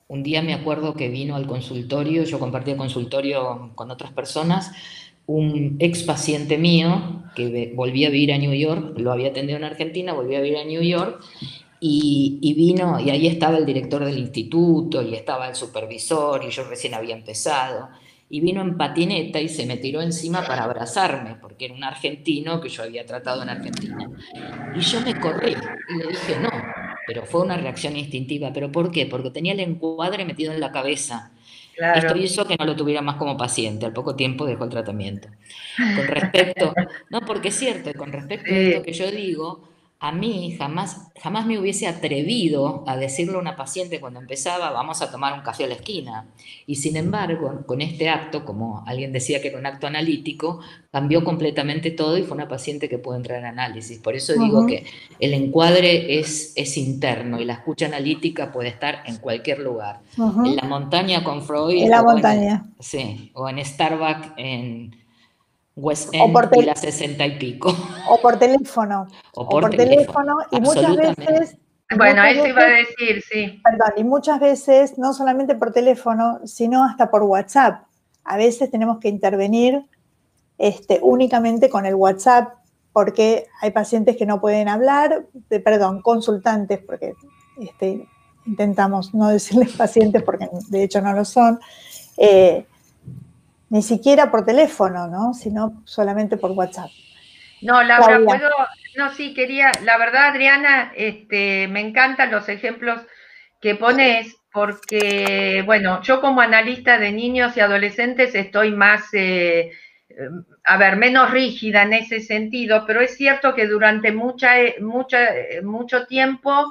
Un día me acuerdo que vino al consultorio, yo compartí el consultorio con otras personas, un ex paciente mío que volvía a vivir a New York, lo había atendido en Argentina, volvía a vivir a New York, y vino, y ahí estaba el director del instituto, y estaba el supervisor, y yo recién había empezado, y vino en patineta y se me tiró encima para abrazarme, porque era un argentino que yo había tratado en Argentina. Y yo me corrí y le dije no, pero fue una reacción instintiva. ¿Pero por qué? Porque tenía el encuadre metido en la cabeza. Claro. Esto hizo que no lo tuviera más como paciente. Al poco tiempo dejó el tratamiento. Con respecto, no, porque es cierto, y con respecto a esto que yo digo, a mí jamás me hubiese atrevido a decirle a una paciente cuando empezaba, vamos a tomar un café a la esquina. Y sin embargo, con este acto, como alguien decía que era un acto analítico, cambió completamente todo y fue una paciente que pudo entrar en análisis. Por eso digo que el encuadre es interno y la escucha analítica puede estar en cualquier lugar. En la montaña con Freud. En la montaña. Sí, o en Starbucks en West End y la 60 y pico. O por teléfono. O por teléfono. Y muchas veces... Bueno, eso iba a decir, sí. Perdón, y muchas veces, no solamente por teléfono, sino hasta por WhatsApp. A veces tenemos que intervenir únicamente con el WhatsApp, porque hay pacientes que no pueden hablar, consultantes, porque intentamos no decirles pacientes, porque de hecho no lo son, ni siquiera por teléfono, ¿no? Sino solamente por WhatsApp. No, Laura, la verdad, Adriana, me encantan los ejemplos que pones, porque, bueno, yo como analista de niños y adolescentes estoy más a ver, menos rígida en ese sentido, pero es cierto que durante mucho tiempo,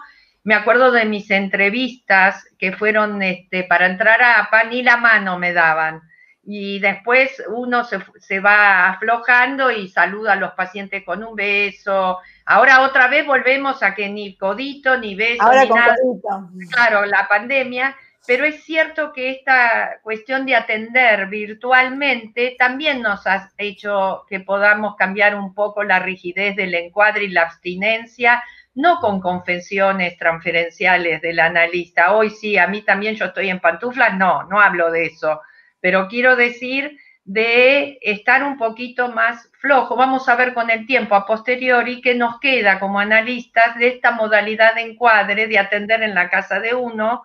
me acuerdo de mis entrevistas que fueron para entrar a APA, ni la mano me daban. Y después uno se va aflojando y saluda a los pacientes con un beso. Ahora otra vez volvemos a que ni codito, ni beso, Ahora ni con nada. codito. Claro, la pandemia, pero es cierto que esta cuestión de atender virtualmente también nos ha hecho que podamos cambiar un poco la rigidez del encuadre y la abstinencia, no con confesiones transferenciales del analista. Hoy sí, a mí también yo estoy en pantuflas, no hablo de eso, pero quiero decir de estar un poquito más flojo. Vamos a ver con el tiempo a posteriori qué nos queda como analistas de esta modalidad de encuadre, de atender en la casa de uno.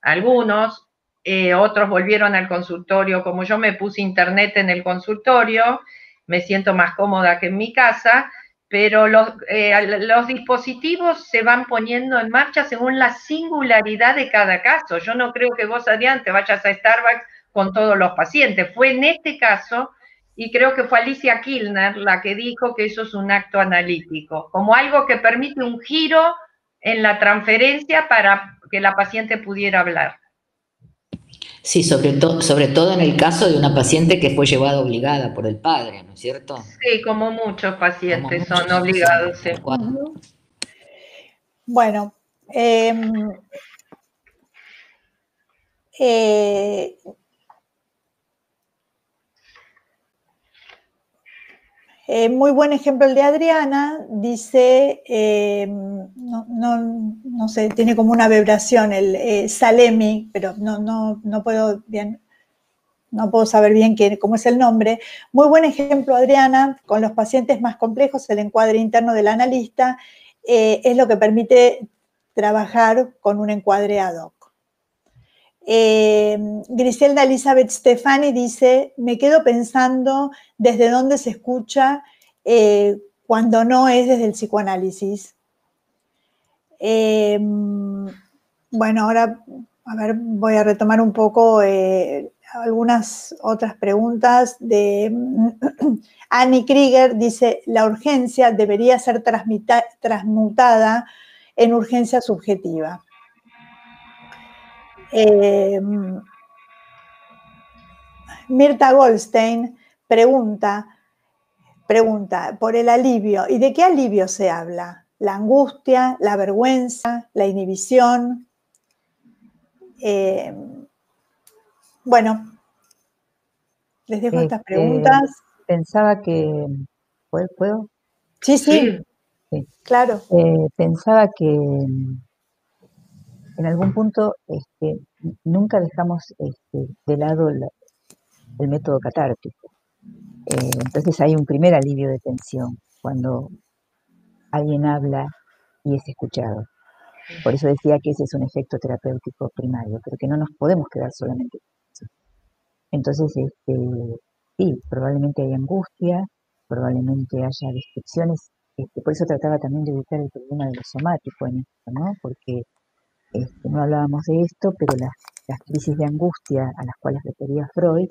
Algunos, otros volvieron al consultorio, como yo me puse internet en el consultorio, me siento más cómoda que en mi casa, pero los dispositivos se van poniendo en marcha según la singularidad de cada caso. Yo no creo que vos, Adrián, te vayas a Starbucks con todos los pacientes. Fue en este caso, y creo que fue Alicia Kilner la que dijo que eso es un acto analítico, como algo que permite un giro en la transferencia para que la paciente pudiera hablar. Sí, sobre todo en el caso de una paciente que fue llevada obligada por el padre, ¿no es cierto? Sí, como muchos pacientes Como son muchos, obligados. sí, Sí. Bueno, muy buen ejemplo el de Adriana, dice, no sé, tiene como una vibración el Salemi, pero no puedo bien, no puedo saber bien cómo es el nombre. Muy buen ejemplo, Adriana, con los pacientes más complejos, el encuadre interno del analista es lo que permite trabajar con un encuadre ad hoc. Griselda Elizabeth Stefani dice, me quedo pensando desde dónde se escucha cuando no es desde el psicoanálisis. Bueno, ahora, a ver, voy a retomar un poco algunas otras preguntas de Annie Krieger, dice, la urgencia debería ser transmutada en urgencia subjetiva. Mirta Goldstein pregunta por el alivio. ¿Y de qué alivio se habla? ¿La angustia, la vergüenza, la inhibición? Bueno, les dejo estas preguntas. Pensaba que... ¿Puedo? Sí, Sí. claro. Pensaba que en algún punto nunca dejamos de lado el método catártico. Entonces hay un primer alivio de tensión cuando alguien habla y es escuchado. Por eso decía que ese es un efecto terapéutico primario, pero que no nos podemos quedar solamente con eso. Entonces, sí, probablemente hay angustia, probablemente haya descripciones. Por eso trataba también de evitar el problema de lo somático en esto, ¿no? Porque no hablábamos de esto, pero las crisis de angustia a las cuales refería Freud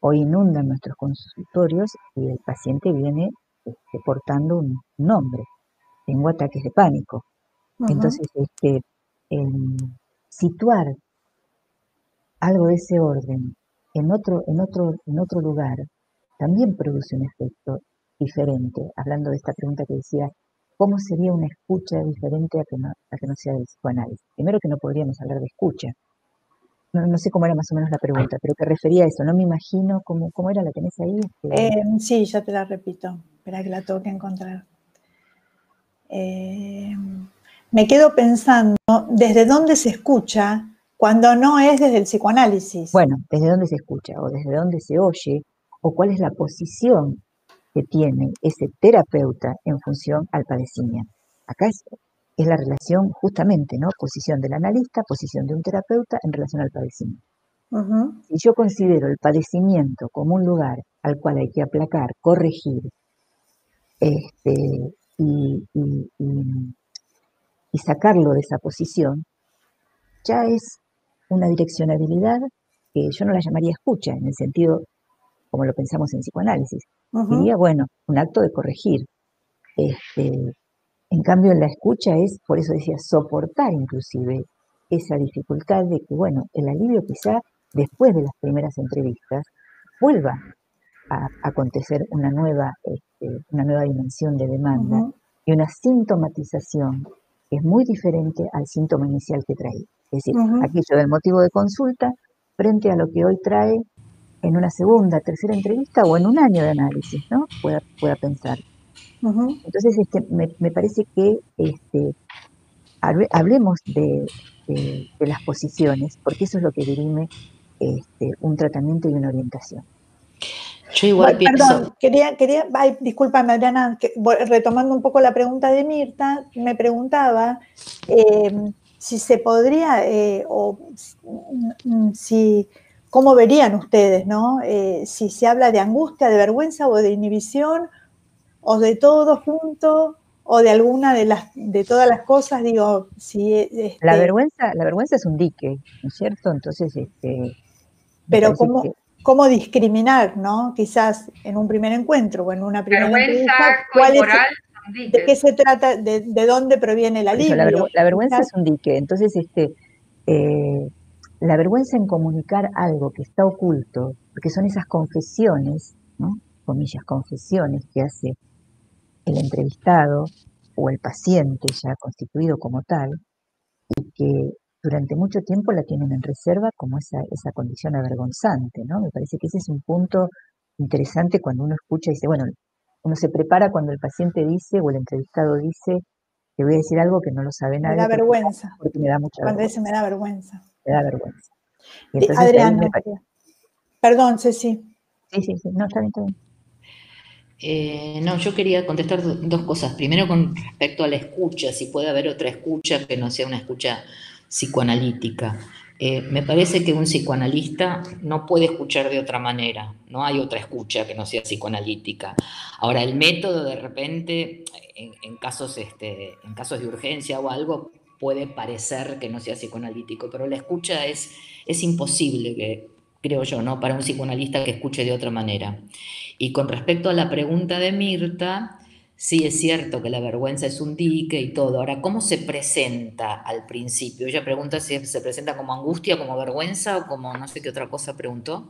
hoy inundan nuestros consultorios y el paciente viene portando un nombre. Tengo ataques de pánico. Entonces, situar algo de ese orden en otro lugar también produce un efecto diferente. Hablando de esta pregunta que decía, ¿cómo sería una escucha diferente a que no sea del psicoanálisis? Primero que no podríamos hablar de escucha. No sé cómo era más o menos la pregunta, pero que refería a eso. No me imagino cómo era, ¿la tenés ahí? Sí, ya te la repito. Espera que la tengo que encontrar. Me quedo pensando, ¿desde dónde se escucha cuando no es desde el psicoanálisis? Bueno, ¿desde dónde se escucha? ¿O desde dónde se oye? ¿O cuál es la posición que tiene ese terapeuta en función al padecimiento? Acá es la relación justamente, ¿no? Posición del analista, posición de un terapeuta en relación al padecimiento. Si yo considero el padecimiento como un lugar al cual hay que aplacar, corregir, y sacarlo de esa posición, ya es una direccionabilidad que yo no la llamaría escucha, en el sentido como lo pensamos en psicoanálisis. Ujú. Diría, bueno, un acto de corregir. En cambio, en la escucha es, por eso decía, soportar inclusive esa dificultad de que, bueno, el alivio quizá después de las primeras entrevistas vuelva a acontecer una nueva dimensión de demanda Ujú. y una sintomatización que es muy diferente al síntoma inicial que traía. Es decir, Ujú. aquello del motivo de consulta frente a lo que hoy trae en una segunda, tercera entrevista o en un año de análisis, ¿no? Pueda pensar. Ujú. Entonces, me parece que hablemos de las posiciones, porque eso es lo que dirime un tratamiento y una orientación. Yo igual Perdón, pienso, ay, discúlpame, Adriana, retomando un poco la pregunta de Mirta, me preguntaba si se podría, cómo verían ustedes, ¿no? Si se habla de angustia, de vergüenza o de inhibición, o de todo junto, o de alguna de todas las cosas, digo, si La vergüenza es un dique, ¿no es cierto? Entonces, me pero parece que cómo discriminar, ¿no? Quizás en un primer encuentro o en una primera Vergüenza, entrevista, asco y moral son ¿de qué diques. se trata? ¿De dónde proviene el por eso alivio? la vergüenza Quizás, es un dique. Entonces, la vergüenza en comunicar algo que está oculto, porque son esas confesiones, ¿no? Comillas, confesiones que hace el entrevistado o el paciente ya constituido como tal, y que durante mucho tiempo la tienen en reserva como esa condición avergonzante, ¿no? Me parece que ese es un punto interesante cuando uno escucha y dice, bueno, uno se prepara cuando el paciente dice o el entrevistado dice, te voy a decir algo que no lo sabe me nadie da vergüenza, porque me da mucha cuando dice me vergüenza, da vergüenza. me da vergüenza. Y entonces ahí me Adriana, parece, perdón, Ceci. sí, no, está bien, está bien. no, yo quería contestar dos cosas. Primero, con respecto a la escucha, si puede haber otra escucha que no sea una escucha psicoanalítica. Me parece que un psicoanalista no puede escuchar de otra manera, no hay otra escucha que no sea psicoanalítica. Ahora, el método de repente, en casos de urgencia o algo, puede parecer que no sea psicoanalítico, pero la escucha es imposible, creo yo, ¿no? Para un psicoanalista que escuche de otra manera. Y con respecto a la pregunta de Mirta, sí es cierto que la vergüenza es un dique y todo. Ahora, ¿cómo se presenta al principio? Ella pregunta si se presenta como angustia, como vergüenza o como no sé qué otra cosa preguntó.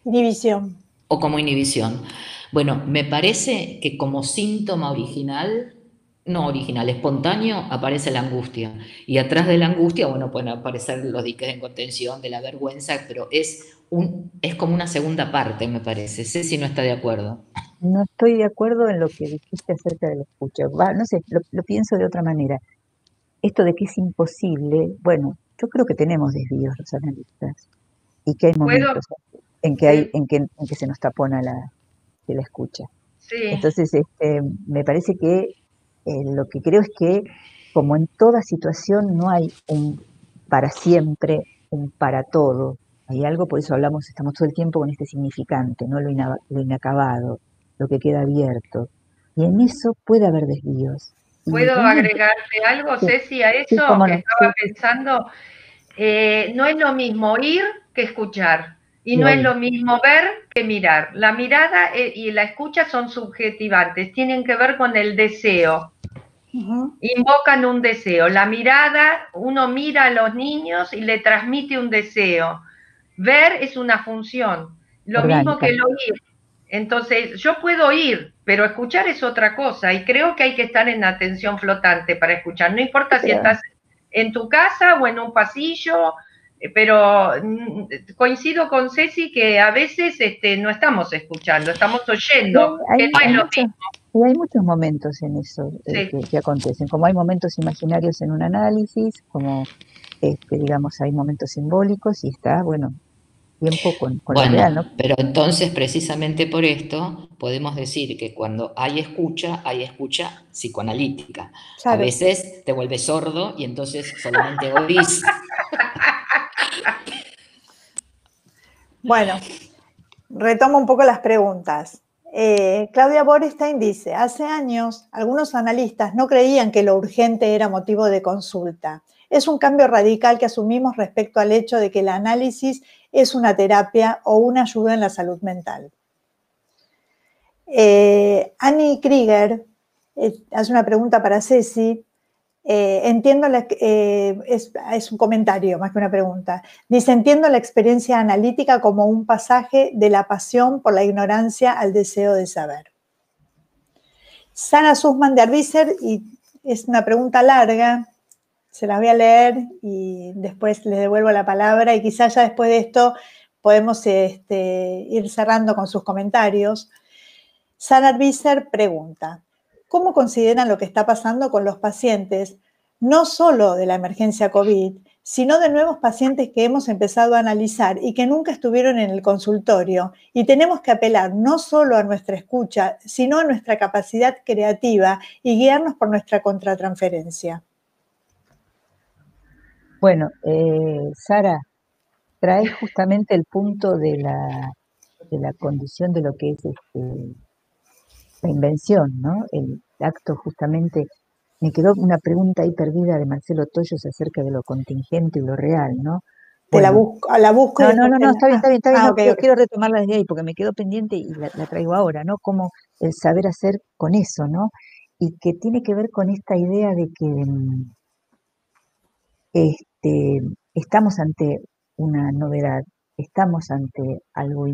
División. O como inhibición. Bueno, me parece que como síntoma original, no original, espontáneo, aparece la angustia. Y atrás de la angustia, bueno, pueden aparecer los diques de contención, de la vergüenza, pero es como una segunda parte, me parece. Sé si no está de acuerdo. No estoy de acuerdo en lo que dijiste acerca de la escucha. No sé, lo pienso de otra manera. Esto de que es imposible, bueno, yo creo que tenemos desvíos los analistas y que hay ¿Puedo? momentos en que Sí, se nos tapona de la escucha. sí. Entonces, me parece que lo que creo es que, como en toda situación, no hay un para siempre, un para todo. Hay algo, por eso estamos todo el tiempo con este significante, ¿no? Lo inacabado, lo que queda abierto. Y en eso puede haber desvíos. Y ¿Puedo realmente, agregarte algo, sí, Ceci, a sí, eso cómo que no, sí, estaba sí, pensando? No es lo mismo oír que escuchar. Y y no es obvio, lo mismo ver que mirar. La mirada y la escucha son subjetivantes, tienen que ver con el deseo. Ujú. Invocan un deseo. La mirada, uno mira a los niños y le transmite un deseo. Ver es una función, lo mismo orgánica. que el oír. Entonces, yo puedo oír, pero escuchar es otra cosa y creo que hay que estar en atención flotante para escuchar. No importa si Pero estás en tu casa o en un pasillo, pero coincido con Ceci que a veces no estamos escuchando, estamos y oyendo, que no es lo mismo. hay muchos momentos en eso Sí. que acontecen, como hay momentos imaginarios en un análisis, como digamos, hay momentos simbólicos y está, bueno, tiempo con lo real, ¿no? Bueno, pero entonces precisamente por esto podemos decir que cuando hay escucha psicoanalítica. A Claro. veces te vuelves sordo y entonces solamente oís. Bueno, retomo un poco las preguntas. Claudia Borestein dice, hace años algunos analistas no creían que lo urgente era motivo de consulta. Es un cambio radical que asumimos respecto al hecho de que el análisis es una terapia o una ayuda en la salud mental. Annie Krieger hace una pregunta para Ceci. Entiendo, es un comentario más que una pregunta. Dice, entiendo la experiencia analítica como un pasaje de la pasión por la ignorancia al deseo de saber. Sara Sussman de Arbizer, y es una pregunta larga, se la voy a leer y después les devuelvo la palabra y quizás ya después de esto podemos ir cerrando con sus comentarios. Sara Arbizer pregunta, ¿cómo consideran lo que está pasando con los pacientes, no solo de la emergencia COVID, sino de nuevos pacientes que hemos empezado a analizar y que nunca estuvieron en el consultorio? Y tenemos que apelar no solo a nuestra escucha, sino a nuestra capacidad creativa y guiarnos por nuestra contratransferencia. Bueno, Sara, traes justamente el punto de la condición de lo que es la invención, ¿no? El acto justamente, me quedó una pregunta ahí perdida de Marcelo Toyos acerca de lo contingente y lo real, ¿no? Bueno, la busco. No, está bien, no, okay. Quiero retomarla desde ahí porque me quedó pendiente y la traigo ahora, ¿no? Como el saber hacer con eso, ¿no? Y que tiene que ver con esta idea de que estamos ante una novedad, estamos ante algo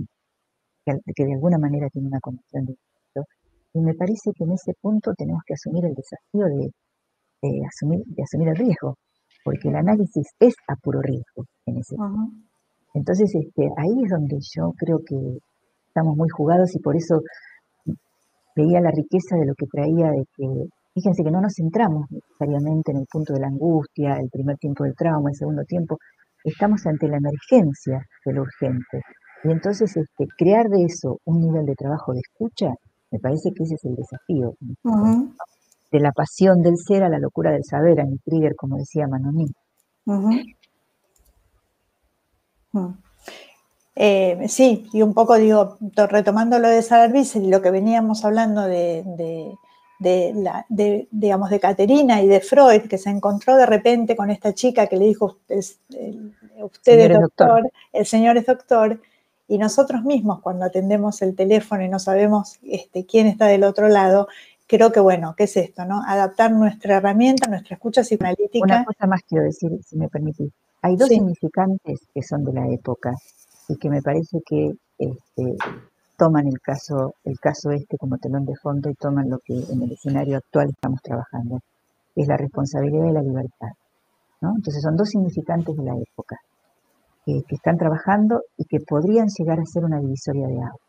que de alguna manera tiene una condición de éxito. Y me parece que en ese punto tenemos que asumir el desafío de asumir el riesgo, porque el análisis es a puro riesgo en ese punto. Entonces, ahí es donde yo creo que estamos muy jugados y por eso veía la riqueza de lo que traía, de que, fíjense que no nos centramos necesariamente en el punto de la angustia, el primer tiempo del trauma, el segundo tiempo, estamos ante la emergencia de lo urgente. Y entonces, crear de eso un nivel de trabajo de escucha, me parece que ese es el desafío. De la pasión del ser a la locura del saber, Annie Krieger, como decía Manoni. Sí, y un poco, digo, retomando lo de Sara Arbizer y lo que veníamos hablando digamos, de Caterina y de Freud, que se encontró de repente con esta chica que le dijo, usted es doctor, el señor es doctor, y nosotros mismos cuando atendemos el teléfono y no sabemos quién está del otro lado, creo que, bueno, ¿qué es esto, no? Adaptar nuestra herramienta, nuestra escucha psicoanalítica. Una cosa más quiero decir, si me permitís. Hay dos significantes que son de la época y que me parece que toman el caso como telón de fondo y toman lo que en el escenario actual estamos trabajando. Es la responsabilidad y la libertad, ¿no? Entonces son dos significantes de la época que están trabajando y que podrían llegar a ser una divisoria de agua.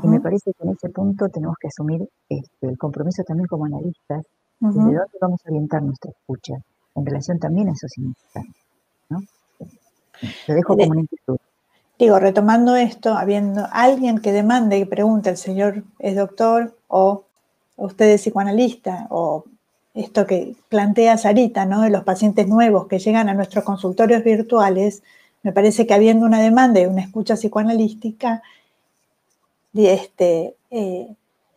Y me parece que en ese punto tenemos que asumir el compromiso también como analistas de dónde vamos a orientar nuestra escucha en relación también a esos significantes, ¿no? Lo dejo como una inquietud. Digo, retomando esto, habiendo alguien que demande y pregunte, ¿el señor es doctor o usted es psicoanalista? O esto que plantea Sarita, ¿no? De los pacientes nuevos que llegan a nuestros consultorios virtuales, me parece que habiendo una demanda y una escucha psicoanalística,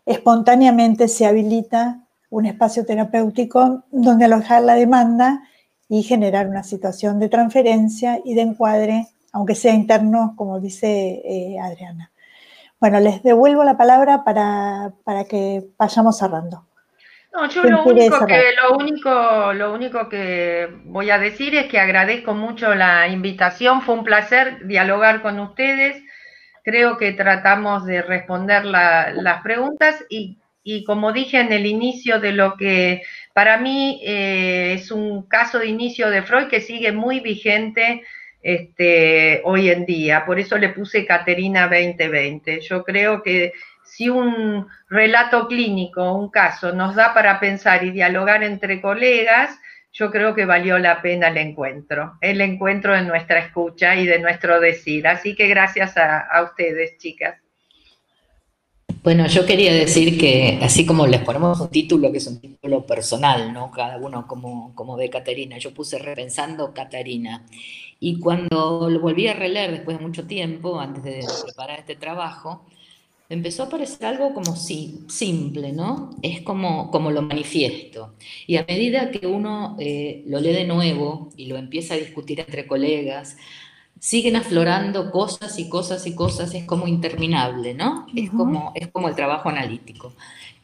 espontáneamente se habilita un espacio terapéutico donde alojar la demanda y generar una situación de transferencia y de encuadre, aunque sea interno, como dice Adriana. Bueno, les devuelvo la palabra para que vayamos cerrando. No, yo lo único que voy a decir es que agradezco mucho la invitación, fue un placer dialogar con ustedes, creo que tratamos de responder las preguntas y como dije en el inicio de lo que para mí es un caso de inicio de Freud que sigue muy vigente hoy en día, por eso le puse Caterina 2020. Yo creo que si un relato clínico, un caso, nos da para pensar y dialogar entre colegas, yo creo que valió la pena el encuentro de nuestra escucha y de nuestro decir. Así que gracias a ustedes, chicas. Bueno, yo quería decir que así como les ponemos un título que es un título personal, ¿no? Cada uno como ve Caterina, yo puse Repensando Caterina. Y cuando lo volví a releer después de mucho tiempo, antes de preparar este trabajo, empezó a parecer algo como simple, ¿no? Es como lo manifiesto. Y a medida que uno lo lee de nuevo y lo empieza a discutir entre colegas, siguen aflorando cosas y cosas y cosas, es como interminable, ¿no? Es como el trabajo analítico.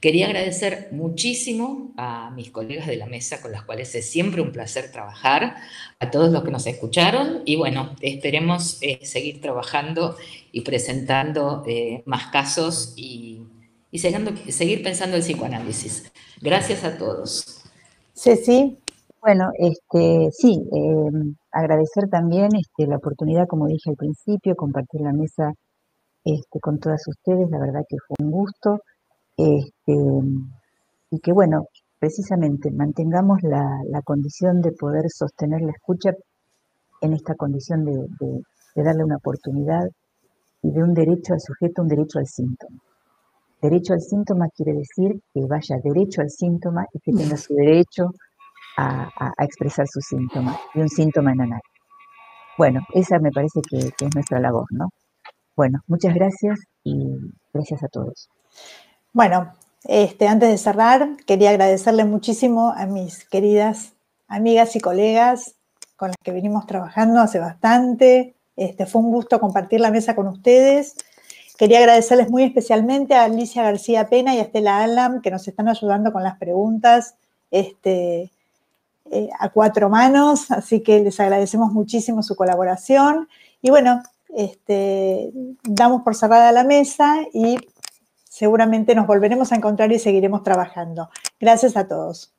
Quería agradecer muchísimo a mis colegas de la mesa, con las cuales es siempre un placer trabajar, a todos los que nos escucharon, y bueno, esperemos seguir trabajando y presentando más casos y seguir pensando el psicoanálisis. Gracias a todos. Ceci. Bueno, sí, agradecer también la oportunidad, como dije al principio, compartir la mesa con todas ustedes, la verdad que fue un gusto, este, y que bueno, precisamente mantengamos la condición de poder sostener la escucha en esta condición de darle una oportunidad y de un derecho al sujeto, un derecho al síntoma. Derecho al síntoma quiere decir que vaya derecho al síntoma y que tenga su derecho a expresar su síntoma, y un síntoma en análisis. Bueno, esa me parece que es nuestra labor, ¿no? Bueno, muchas gracias y gracias a todos. Bueno, antes de cerrar, quería agradecerle muchísimo a mis queridas amigas y colegas con las que venimos trabajando hace bastante. Fue un gusto compartir la mesa con ustedes. Quería agradecerles muy especialmente a Alicia García Pena y a Estela Alam, que nos están ayudando con las preguntas a cuatro manos, así que les agradecemos muchísimo su colaboración. Y bueno, damos por cerrada la mesa y seguramente nos volveremos a encontrar y seguiremos trabajando. Gracias a todos.